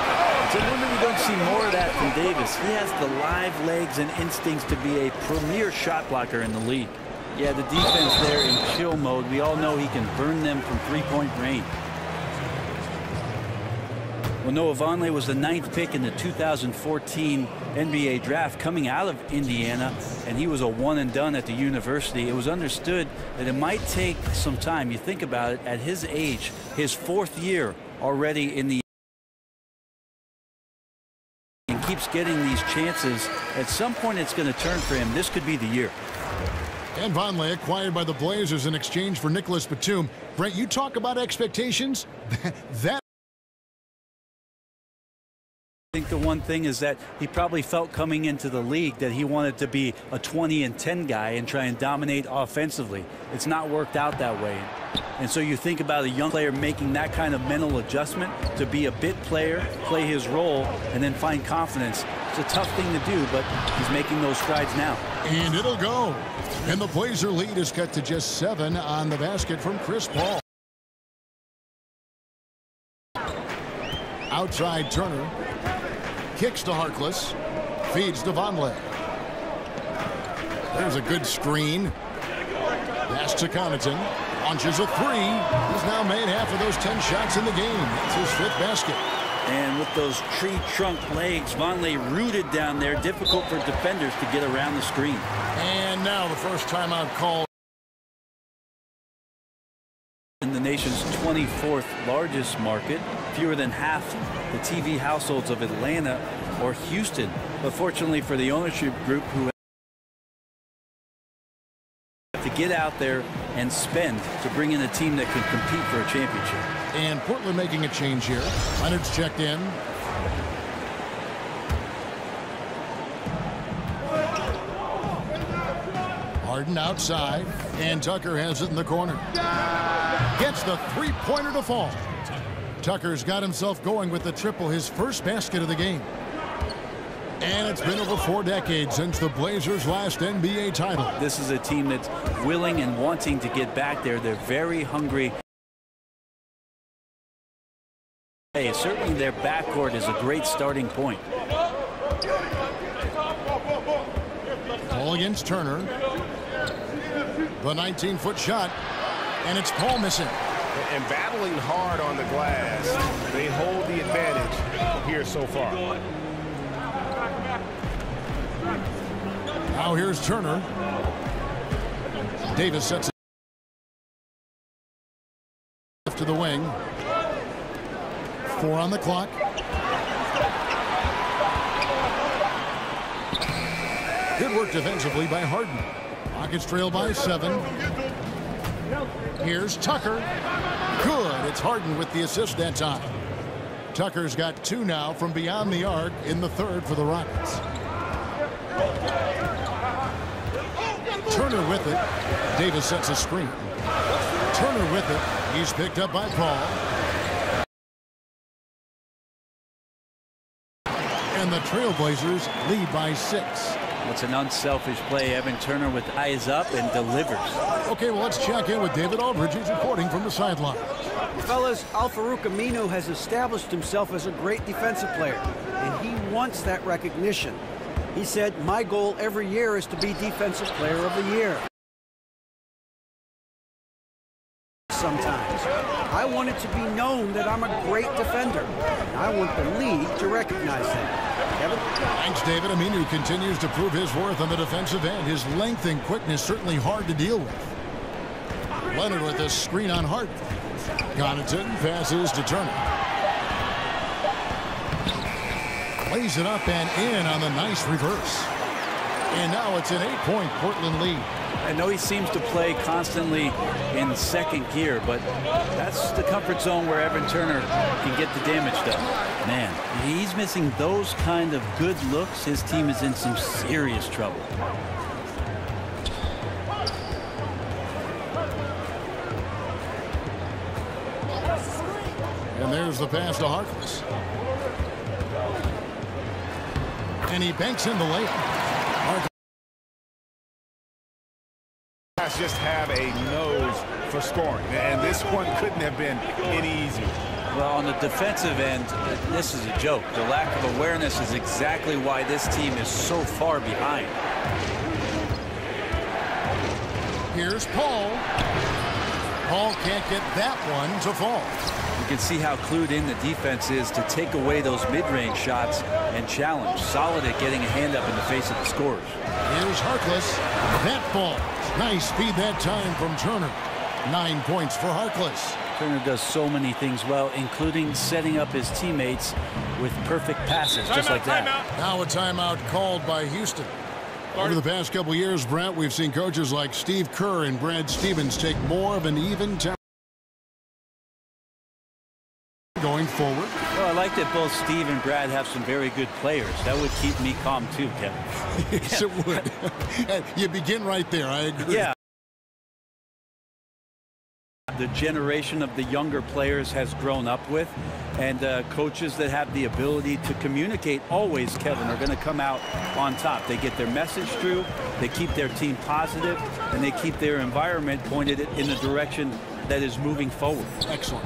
It's a wonder we don't see more of that from Davis. He has the live legs and instincts to be a premier shot blocker in the league. Yeah, the defense there in chill mode. We all know he can burn them from three-point range. Well, Noah Vonleh was the 9th pick in the 2014 NBA draft coming out of Indiana, and he was a one-and-done at the university. It was understood that it might take some time. You think about it, at his age, his 4th year already in the and keeps getting these chances. At some point, it's going to turn for him. This could be the year. And Vonleh acquired by the Blazers in exchange for Nicholas Batum. Brent, you talk about expectations. That I think the one thing is that he probably felt coming into the league that he wanted to be a 20-10 guy and try and dominate offensively. It's not worked out that way. And so you think about a young player making that kind of mental adjustment to be a bit player, play his role, and then find confidence. It's a tough thing to do, but he's making those strides now. And it'll go. And the Blazer lead is cut to just 7 on the basket from Chris Paul. Outside Turner. Kicks to Harkless. Feeds to Vonleh. There's a good screen. Pass to Connaughton. Launches a 3. He's now made half of those 10 shots in the game. That's his 5th basket. And with those tree trunk legs, Vonleh rooted down there. Difficult for defenders to get around the screen. And now the first timeout call. In the nation's 24th largest market, fewer than half the TV households of Atlanta or Houston. But fortunately for the ownership group who have to get out there and spend to bring in a team that can compete for a championship. And Portland making a change here. Leonard's checked in. Harden outside, and Tucker has it in the corner. Gets the three-pointer to fall. Tucker's got himself going with the triple, his first basket of the game. And it's been over 4 decades since the Blazers' last NBA title. This is a team that's willing and wanting to get back there. They're very hungry. Hey, certainly their backcourt is a great starting point. Ball against Turner. The 19-foot shot, and it's Paul missing. And battling hard on the glass, they hold the advantage here so far. Now here's Turner. Davis sets it to the wing. 4 on the clock. Good work defensively by Harden. Rockets trail by 7. Here's Tucker. Good. It's Harden with the assist that time. Tucker's got 2 now from beyond the arc in the 3rd for the Rockets. Turner with it. Davis sets a screen. Turner with it. He's picked up by Paul. And the Trailblazers lead by 6. It's an unselfish play. Evan Turner with eyes up and delivers. Okay, well, let's check in with David Aldridge. He's reporting from the sideline. Fellas, Al-Farouq Aminu has established himself as a great defensive player, and he wants that recognition. He said, my goal every year is to be Defensive Player of the Year. Sometimes. I want it to be known that I'm a great defender, and I want the league to recognize that. Kevin? Thanks, David. Aminu continues to prove his worth on the defensive end. His length and quickness certainly hard to deal with. Leonard with a screen on Harden. Connaughton passes to Turner. Lays it up and in on the nice reverse. And now it's an 8-point Portland lead. I know he seems to play constantly in second gear, but that's the comfort zone where Evan Turner can get the damage done. Man, he's missing those kind of good looks. His team is in some serious trouble. And there's the pass to Harkless. And he banks in the layup. Just have a nose for scoring, and this one couldn't have been any easier. Well, on the defensive end, this is a joke. The lack of awareness is exactly why this team is so far behind. Here's Paul. Paul can't get that one to fall. You can see how clued in the defense is to take away those mid-range shots and challenge. Solid at getting a hand up in the face of the scorers. Here's Harkless. That ball. Nice speed that time from Turner. 9 points for Harkless. Turner does so many things well, including setting up his teammates with perfect passes, just like that. Now a timeout called by Houston. Over the past couple years, Brent, we've seen coaches like Steve Kerr and Brad Stevens take more of an even going forward? Well, I like that both Steve and Brad have some very good players. That would keep me calm too, Kevin. Yes, it would. You begin right there. I agree. Yeah. The generation of the younger players has grown up with, and coaches that have the ability to communicate always, Kevin, are going to come out on top. They get their message through, they keep their team positive, and they keep their environment pointed in the direction that is moving forward. Excellent.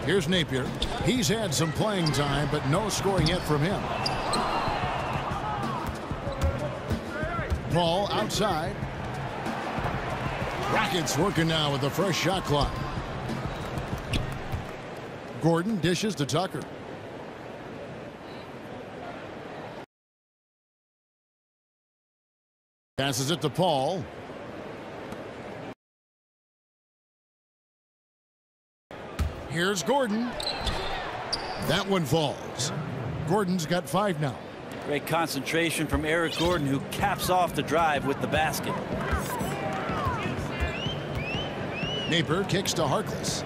Here's Napier. He's had some playing time, but no scoring yet from him. Paul outside. Rockets working now with the fresh shot clock. Gordon dishes to Tucker. Passes it to Paul. Here's Gordon. That one falls. Gordon's got 5 now. Great concentration from Eric Gordon, who caps off the drive with the basket. Napier kicks to Harkless.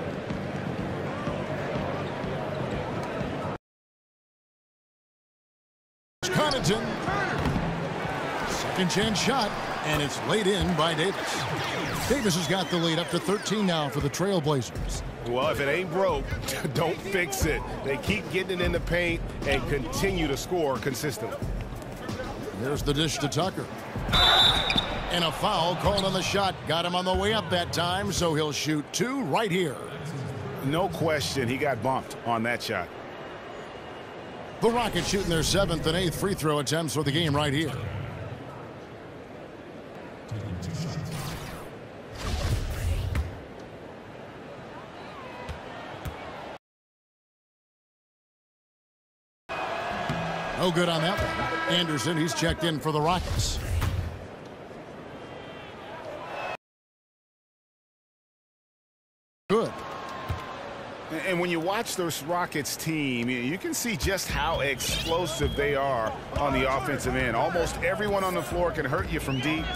Connaughton. Second chance shot, and it's laid in by Davis. Davis has got the lead up to 13 now for the Trailblazers. Well, if it ain't broke, don't fix it. They keep getting it in the paint and continue to score consistently. There's the dish to Tucker. And a foul called on the shot. Got him on the way up that time, so he'll shoot 2 right here. No question, he got bumped on that shot. The Rockets shooting their 7th and 8th free throw attempts for the game right here. No good on that one. Anderson, he's checked in for the Rockets. Good. And when you watch this Rockets team, you can see just how explosive they are on the offensive end. Almost everyone on the floor can hurt you from deep,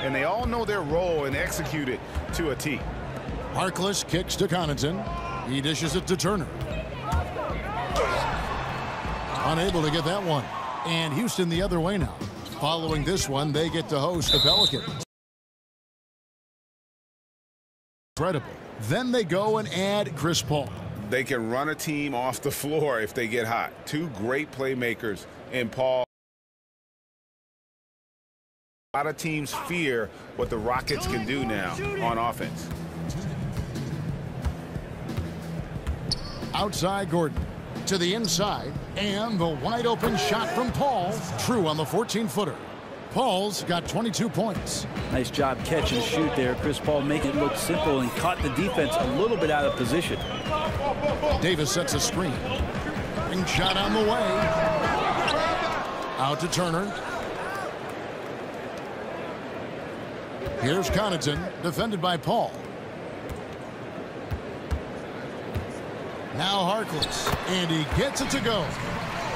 and they all know their role and execute it to a T. Harkless kicks to Connaughton. He dishes it to Turner. Unable to get that one. And Houston the other way now. Following this one, they get to host the Pelicans. Incredible. Then they go and add Chris Paul. They can run a team off the floor if they get hot. 2 great playmakers in Paul. A lot of teams fear what the Rockets can do now on offense. Outside Gordon. To the inside. And the wide open shot from Paul. True on the 14-footer. Paul's got 22 points. Nice job catch and shoot there. Chris Paul making it look simple and caught the defense a little bit out of position. Davis sets a screen. Ring shot on the way. Out to Turner. Here's Connaughton, defended by Paul. Now Harkless, and he gets it to go.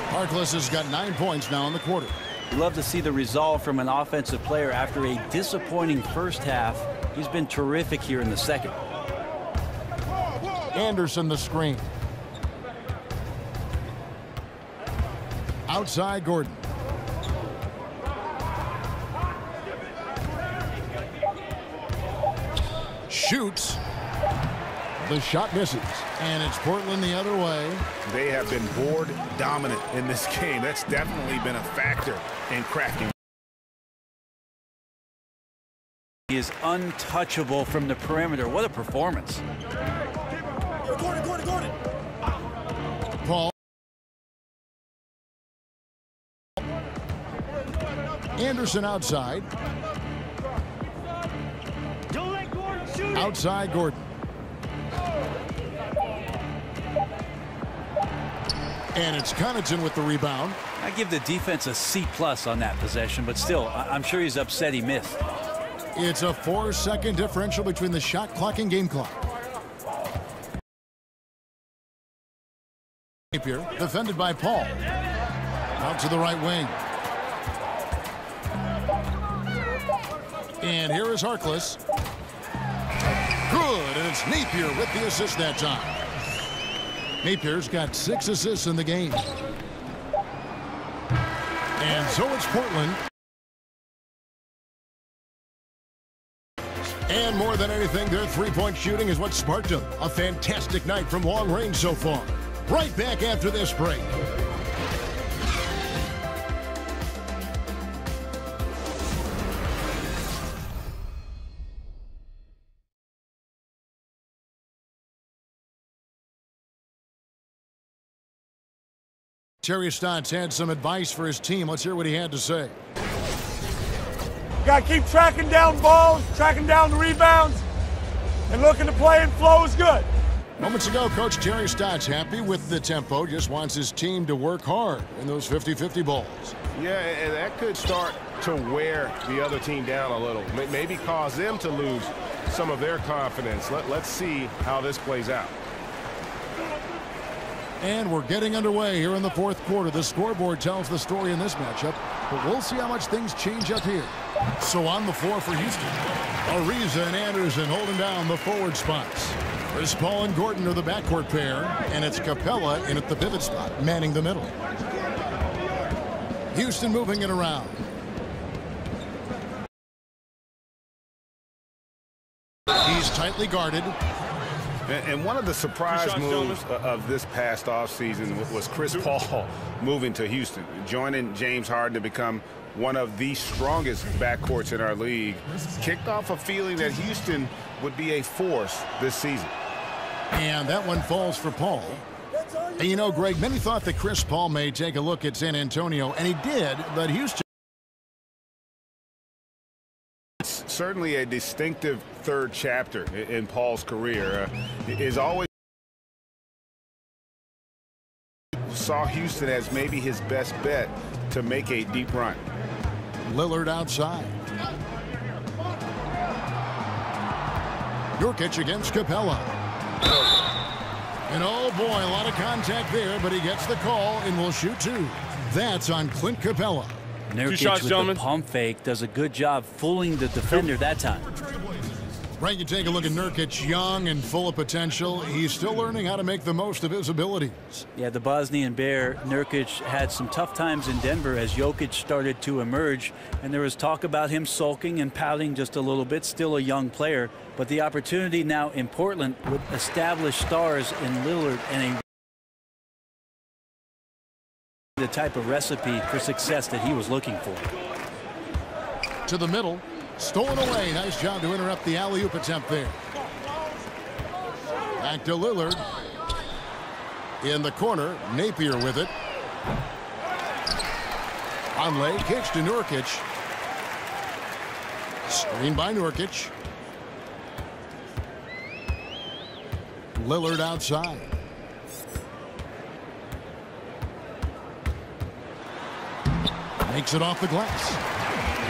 Harkless has got 9 points now in the quarter. Love to see the resolve from an offensive player after a disappointing first half. He's been terrific here in the second. Anderson the screen. Outside Gordon. Shoots. The shot misses, and it's Portland the other way. They have been board dominant in this game. That's definitely been a factor in cracking. He is untouchable from the perimeter. What a performance. Gordon. Paul. Anderson outside. Don't let Gordon shoot. Outside Gordon. And it's Connaughton with the rebound. I give the defense a C+ on that possession, but still, I'm sure he's upset he missed. It's a 4-second differential between the shot clock and game clock. Napier, defended by Paul. Out to the right wing. And here is Harkless. Good good, and it's Napier with the assist that time. Napier's got 6 assists in the game. And so it's Portland. And more than anything, their three-point shooting is what sparked them. A fantastic night from long range so far. Right back after this break. Terry Stotts had some advice for his team. Let's hear what he had to say. You got to keep tracking down balls, tracking down the rebounds, and looking to play and flow is good. Moments ago, Coach Terry Stotts happy with the tempo, just wants his team to work hard in those 50-50 balls. Yeah, and that could start to wear the other team down a little. Maybe cause them to lose some of their confidence. Let's see how this plays out. And we're getting underway here in the fourth quarter. The scoreboard tells the story in this matchup, but we'll see how much things change up here. So on the floor for Houston, Ariza and Anderson holding down the forward spots. Chris Paul and Gordon are the backcourt pair, and it's Capella in at the pivot spot, manning the middle. Houston moving it around. He's tightly guarded. And one of the surprise moves of this past offseason was Chris Paul moving to Houston, joining James Harden to become one of the strongest backcourts in our league. Kicked off a feeling that Houston would be a force this season. And that one falls for Paul. And you know, Greg, many thought that Chris Paul may take a look at San Antonio, and he did, but Houston. Certainly a distinctive third chapter in Paul's career. Is always saw Houston as maybe his best bet to make a deep run. Lillard outside. Nurkic against Capella. And oh boy, a lot of contact there, but he gets the call and will shoot 2. That's on Clint Capella. Nurkic with the pump fake does a good job fooling the defender that time. Right, you take a look at Nurkic, young and full of potential. He's still learning how to make the most of his abilities. Yeah, the Bosnian Bear, Nurkic, had some tough times in Denver as Jokic started to emerge, and there was talk about him sulking and pouting just a little bit. Still a young player, but the opportunity now in Portland with established stars in Lillard and the type of recipe for success that he was looking for. To the middle. Stolen away. Nice job to interrupt the alley-oop attempt there. Back to Lillard. In the corner, Napier with it. Conley kicks to Nurkic. Screen by Nurkic. Lillard outside. Makes it off the glass.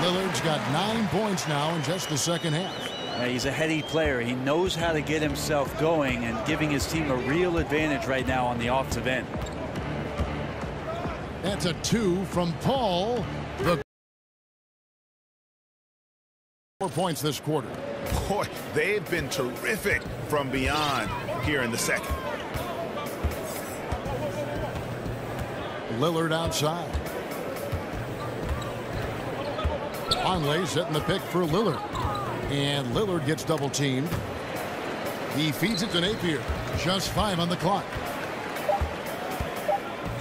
Lillard's got 9 points now in just the second half. Yeah, he's a heady player. He knows how to get himself going and giving his team a real advantage right now on the offensive end. That's a 2 from Paul. The 4 points this quarter. Boy, they've been terrific from beyond here in the second. Lillard outside. Conley setting the pick for Lillard. And Lillard gets double teamed. He feeds it to Napier. Just 5 on the clock.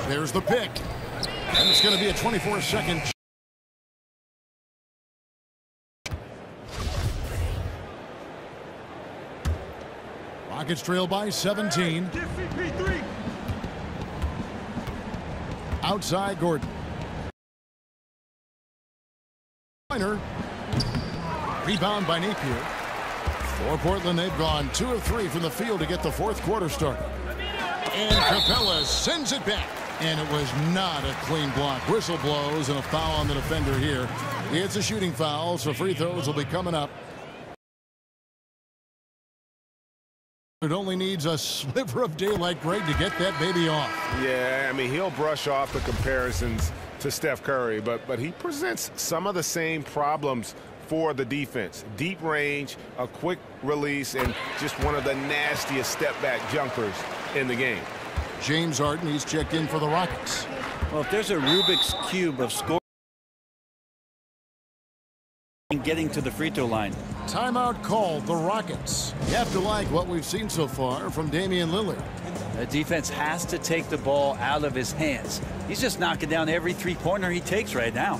There's the pick. And it's going to be a 24-second. Rockets trail by 17. Outside Gordon. Rebound by Napier. For Portland, they've gone 2 of 3 from the field to get the fourth quarter started. And Capella sends it back. And it was not a clean block. Whistle blows and a foul on the defender here. It's a shooting foul, so free throws will be coming up. It only needs a sliver of daylight, Greg, to get that baby off. Yeah, I mean, he'll brush off the comparisons to Steph Curry, but he presents some of the same problems for the defense. Deep range, a quick release, and just one of the nastiest step-back jumpers in the game. James Harden, he's checked in for the Rockets. Well, if there's a Rubik's Cube of scoring and getting to the free throw line. Timeout called, the Rockets. You have to like what we've seen so far from Damian Lillard. The defense has to take the ball out of his hands. He's just knocking down every three-pointer he takes right now.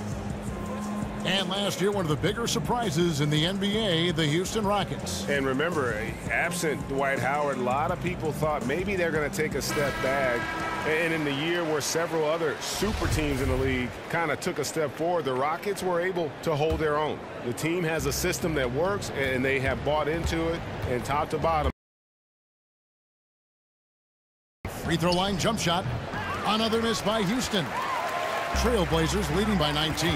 And last year, one of the bigger surprises in the NBA, the Houston Rockets. And remember, absent Dwight Howard, a lot of people thought maybe they're going to take a step back. And in the year where several other super teams in the league kind of took a step forward, the Rockets were able to hold their own. The team has a system that works, and they have bought into it, and top to bottom. Free throw line jump shot. Another miss by Houston. Trailblazers leading by 19.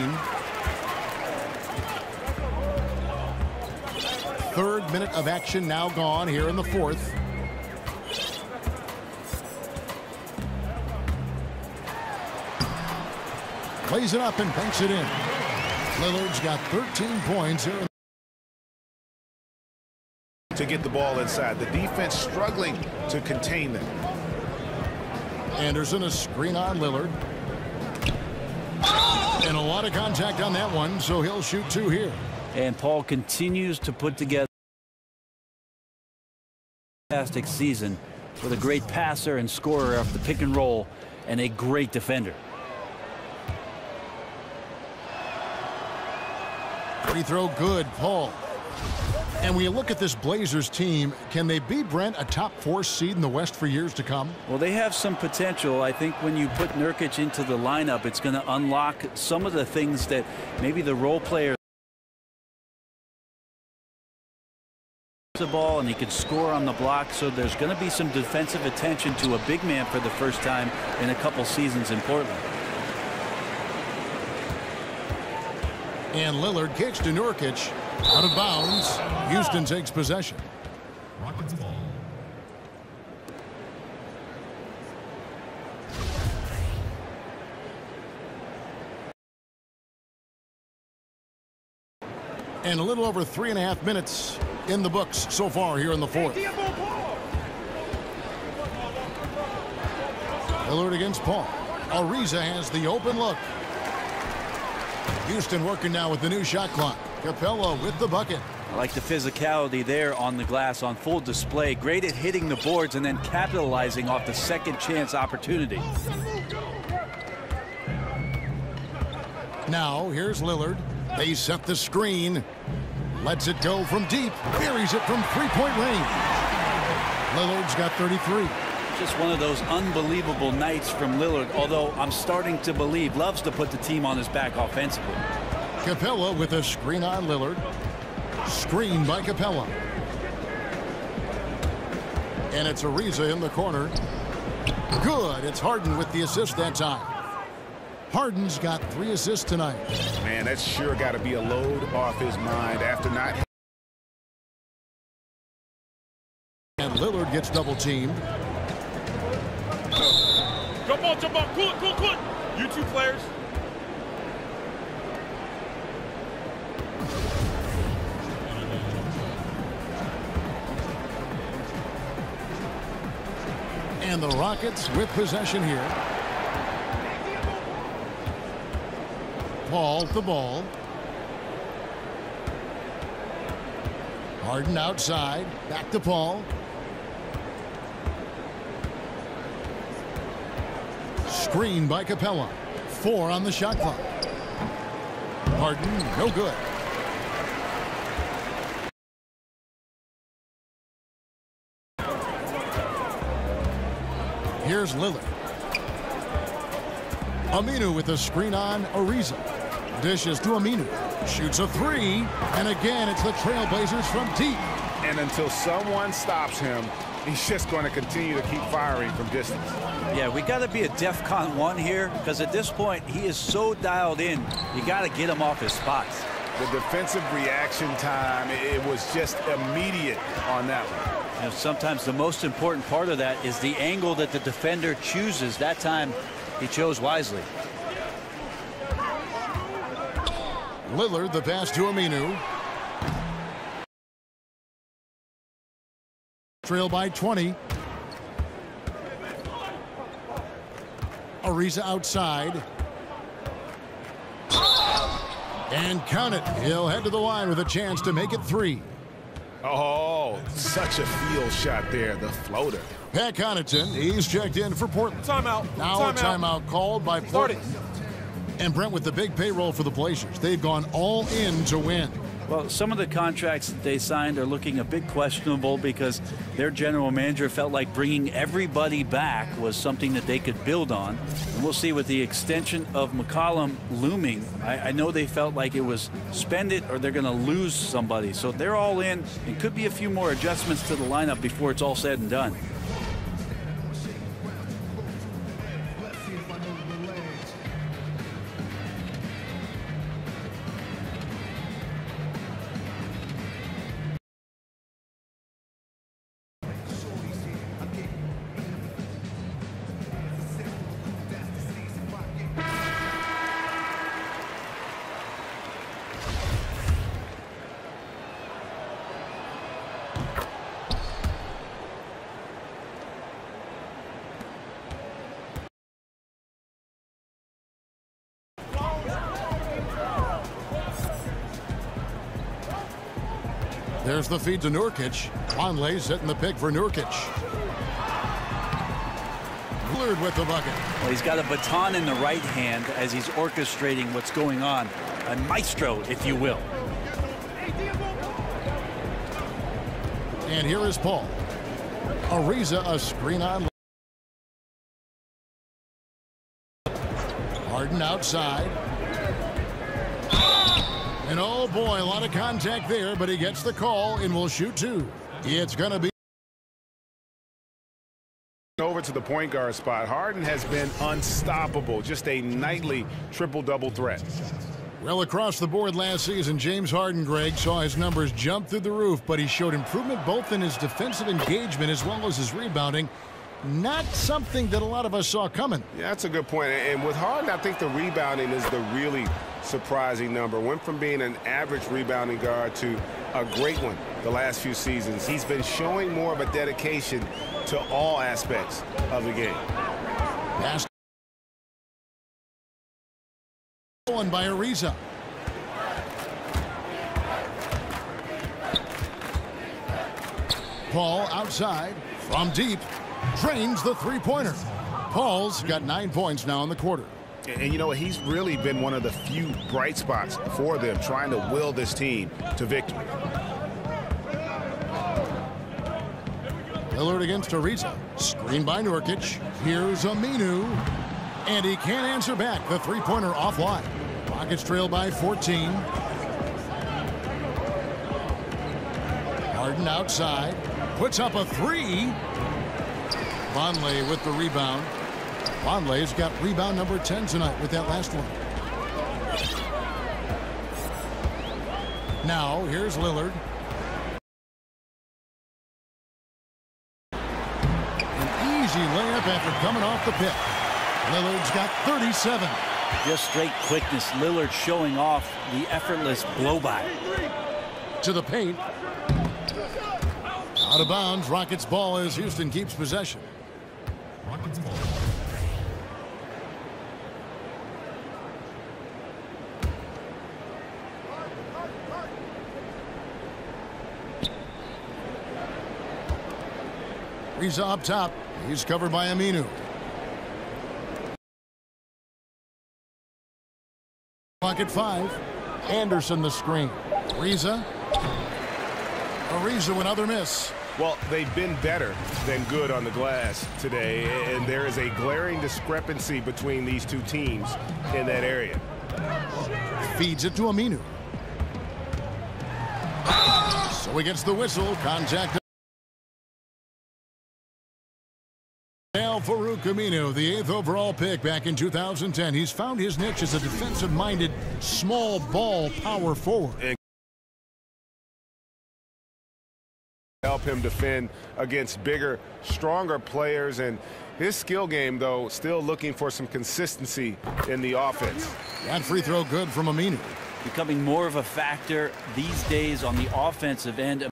Third minute of action now gone here in the fourth. Plays it up and banks it in. Lillard's got 13 points here. To get the ball inside. The defense struggling to contain them. Anderson, a screen on Lillard. And a lot of contact on that one, so he'll shoot two here. And Paul continues to put together a fantastic season with a great passer and scorer off the pick and roll and a great defender. Free throw good, Paul. And when you look at this Blazers team, can they be, Brent, a top 4 seed in the West for years to come? Well, they have some potential. I think when you put Nurkic into the lineup, it's going to unlock some of the things that maybe the role player the ball, and he can score on the block, so there's going to be some defensive attention to a big man for the first time in a couple seasons in Portland. And Lillard kicks to Nurkic. Out of bounds. Houston takes possession. Rockets ball. And a little over 3.5 minutes in the books so far here in the fourth. Lillard against Paul. Ariza has the open look. Houston working now with the new shot clock. Capella with the bucket. I like the physicality there on the glass on full display. Great at hitting the boards and then capitalizing off the second chance opportunity. Now here's Lillard. They set the screen. Lets it go from deep. Buries it from three-point range. Lillard's got 33. Just one of those unbelievable nights from Lillard, although I'm starting to believe loves to put the team on his back offensively. Capella with a screen on Lillard. Screen by Capella. And it's Ariza in the corner. Good. It's Harden with the assist that time. Harden's got 3 assists tonight. Man, that's sure got to be a load off his mind after not. And Lillard gets double teamed. Jump on, jump on. Cool it, cool it, cool it. You two players. And the Rockets with possession here. Paul the ball. Harden outside. Back to Paul. Screen by Capella. 4 on the shot clock. Harden, no good. Here's Lillard. Aminu with a screen on Ariza. Dishes to Aminu. Shoots a 3. And again, it's the Trailblazers from deep. And until someone stops him, he's just going to continue to keep firing from distance. Yeah, we got to be a DEFCON 1 here, because at this point, he is so dialed in, you got to get him off his spots. The defensive reaction time, it was just immediate on that one. And sometimes the most important part of that is the angle that the defender chooses. That time, he chose wisely. Lillard, the pass to Aminu. Trail by 20. Ariza outside. And count it. He'll head to the line with a chance to make it 3. Oh, such a field shot there, the floater. Pat Connaughton, he's checked in for Portland. Timeout. Now a timeout called by Portland. And Brent, with the big payroll for the Blazers, they've gone all in to win. Well, some of the contracts that they signed are looking a bit questionable because their general manager felt like bringing everybody back was something that they could build on. And we'll see with the extension of McCollum looming. I know they felt like it was spend it or they're going to lose somebody. So they're all in, and could be a few more adjustments to the lineup before it's all said and done. There's the feed to Nurkic. Conley setting the pick for Nurkic. Lillard with the bucket. Well, he's got a baton in the right hand as he's orchestrating what's going on. A maestro, if you will. And here is Paul. Ariza, a screen on. Harden outside. And oh boy, a lot of contact there, but he gets the call and will shoot 2. It's going to be over to the point guard spot. Harden has been unstoppable, just a nightly triple-double threat. Well, across the board last season, James Harden, Greg, saw his numbers jump through the roof, but he showed improvement both in his defensive engagement as well as his rebounding. Not something that a lot of us saw coming. Yeah, that's a good point. And with Harden, I think the rebounding is the really surprising number. Went from being an average rebounding guard to a great one the last few seasons. He's been showing more of a dedication to all aspects of the game. Pass one by Ariza. Paul outside from deep. Drains the three-pointer. Paul's got 9 points now in the quarter. And you know, he's really been one of the few bright spots for them, trying to will this team to victory. Lillard against Ariza. Screen by Nurkic. Here's Aminu. And he can't answer back. The three-pointer offline. Rockets trail by 14. Harden outside. Puts up a 3. Conley with the rebound. Conley's got rebound number 10 tonight with that last one. Now, here's Lillard. An easy layup after coming off the pick. Lillard's got 37. Just straight quickness. Lillard showing off the effortless blow-by. To the paint. Out of bounds. Rockets ball as Houston keeps possession. Ariza up top. He's covered by Aminu. Pocket 5. Anderson the screen. Ariza with another miss. Well, they've been better than good on the glass today, and there is a glaring discrepancy between these two teams in that area. Feeds it to Aminu. So he gets the whistle. Contact. Farouk Aminu, the 8th overall pick back in 2010. He's found his niche as a defensive-minded, small ball power forward. And help him defend against bigger, stronger players. And his skill game, though, still looking for some consistency in the offense. That free throw good from Aminu. becoming more of a factor these days on the offensive end.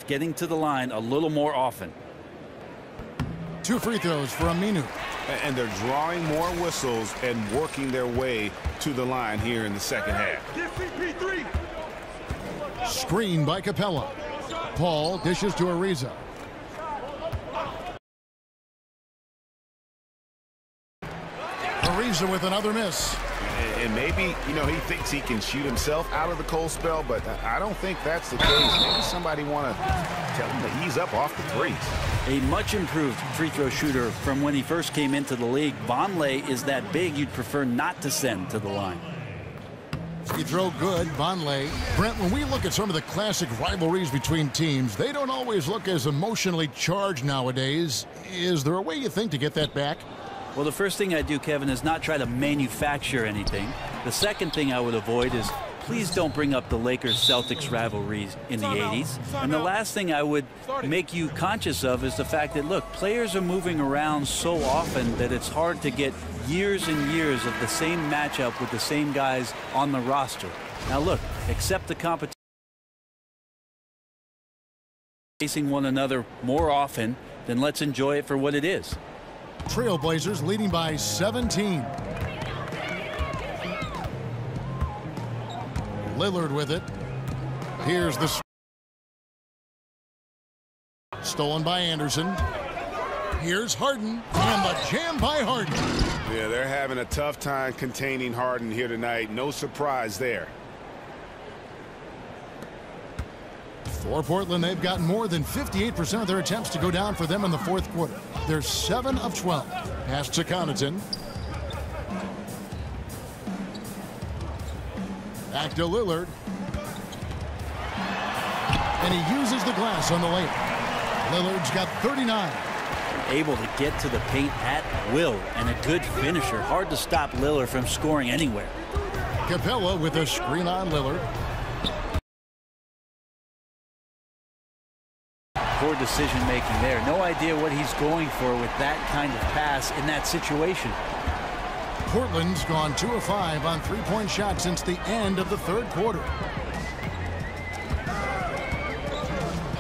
Getting to the line a little more often. 2 free throws for Aminu. And they're drawing more whistles and working their way to the line here in the second half. Screen by Capella. Paul dishes to Ariza. Ariza with another miss. And maybe, you know, he thinks he can shoot himself out of the cold spell, but I don't think that's the case. Maybe somebody want to tell him to ease up off the threes. A much improved free throw shooter from when he first came into the league. Vonleh is that big you'd prefer not to send to the line. Free throw good, Vonleh. Brent, when we look at some of the classic rivalries between teams, they don't always look as emotionally charged nowadays. Is there a way you think to get that back? Well, the first thing I do, Kevin, is not try to manufacture anything. The second thing I would avoid is please don't bring up the Lakers-Celtics rivalries in the 80s. And the last thing I would make you conscious of is the fact that, look, players are moving around so often that it's hard to get years and years of the same matchup with the same guys on the roster. Now, look, accept the competition. Facing one another more often, then let's enjoy it for what it is. Trailblazers leading by 17. Lillard with it. Here's the stolen by Anderson. Here's Harden, and the jam by Harden. Yeah, they're having a tough time containing Harden here tonight. No surprise there. For Portland, they've gotten more than 58% of their attempts to go down for them in the fourth quarter. They're 7 of 12. Pass to Connaughton. Back to Lillard. And he uses the glass on the layup. Lillard's got 39. Able to get to the paint at will, and a good finisher. Hard to stop Lillard from scoring anywhere. Capella with a screen on Lillard. Poor decision making there. No idea what he's going for with that kind of pass in that situation. Portland's gone 2 of 5 on three-point shots since the end of the third quarter.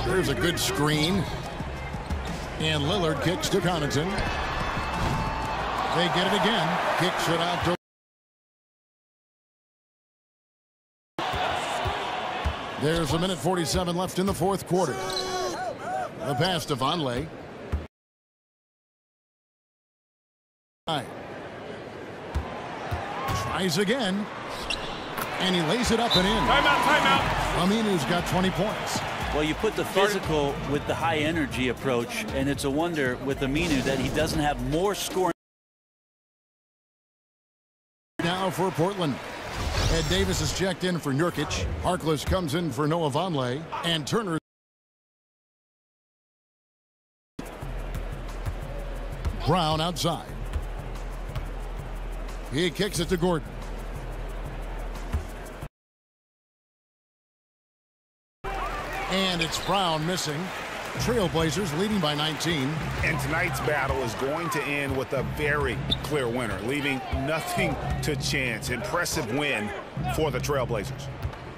There's a good screen. And Lillard kicks to Connaughton. They get it again. Kicks it out to... There's 1:47 left in the fourth quarter. The pass to Vonleh. Tries again. And he lays it up and in. Timeout. Aminu's got 20 points. Well, you put the physical with the high energy approach, and it's a wonder with Aminu that he doesn't have more scoring. Now for Portland. Ed Davis is checked in for Nurkic. Harkless comes in for Noah Vonleh. And Turner. Brown outside. He kicks it to Gordon. And it's Brown missing. Trailblazers leading by 19. And tonight's battle is going to end with a very clear winner, leaving nothing to chance. Impressive win for the Trailblazers.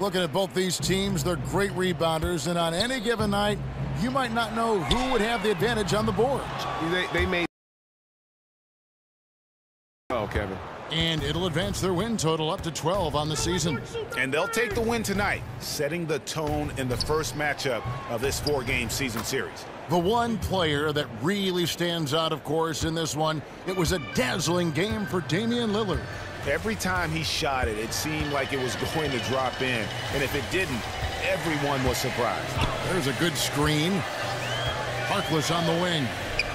Looking at both these teams, they're great rebounders, and on any given night, you might not know who would have the advantage on the boards. They made... Oh, Kevin. And it'll advance their win total up to 12 on the season. And they'll take the win tonight, setting the tone in the first matchup of this 4-game season series. The one player that really stands out, of course, in this one, it was a dazzling game for Damian Lillard. Every time he shot it, it seemed like it was going to drop in. And if it didn't, everyone was surprised. There's a good screen. Harkless on the wing.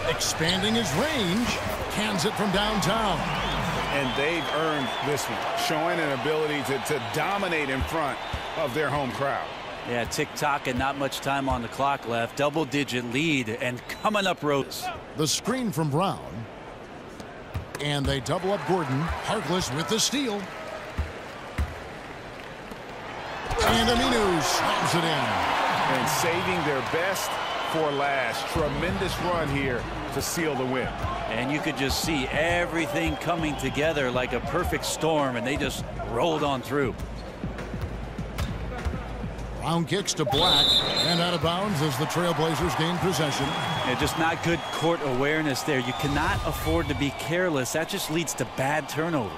Expanding his range. Cans it from downtown. And they've earned this one, showing an ability to dominate in front of their home crowd. Yeah, tick-tock and not much time on the clock left. Double-digit lead and coming up ropes. The screen from Brown. And they double up Gordon. Harkless with the steal. And Aminu slams it in. And saving their best before last. Tremendous run here to seal the win. And you could just see everything coming together like a perfect storm, and they just rolled on through. Brown kicks to Black, and out of bounds as the Trailblazers gain possession. Yeah, just not good court awareness there. You cannot afford to be careless. That just leads to bad turnovers.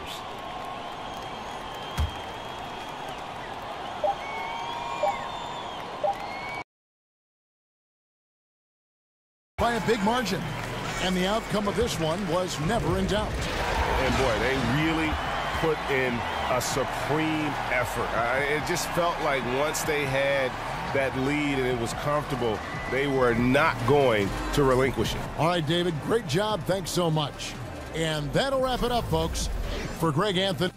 By a big margin, and the outcome of this one was never in doubt. And boy, they really put in a supreme effort. It just felt like once they had that lead and it was comfortable, they were not going to relinquish it. All right, David, great job. Thanks so much. And that'll wrap it up, folks. For Greg Anthony.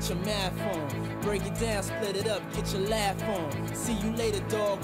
Your math on, break it down, split it up, get your laugh on. See you later, dog.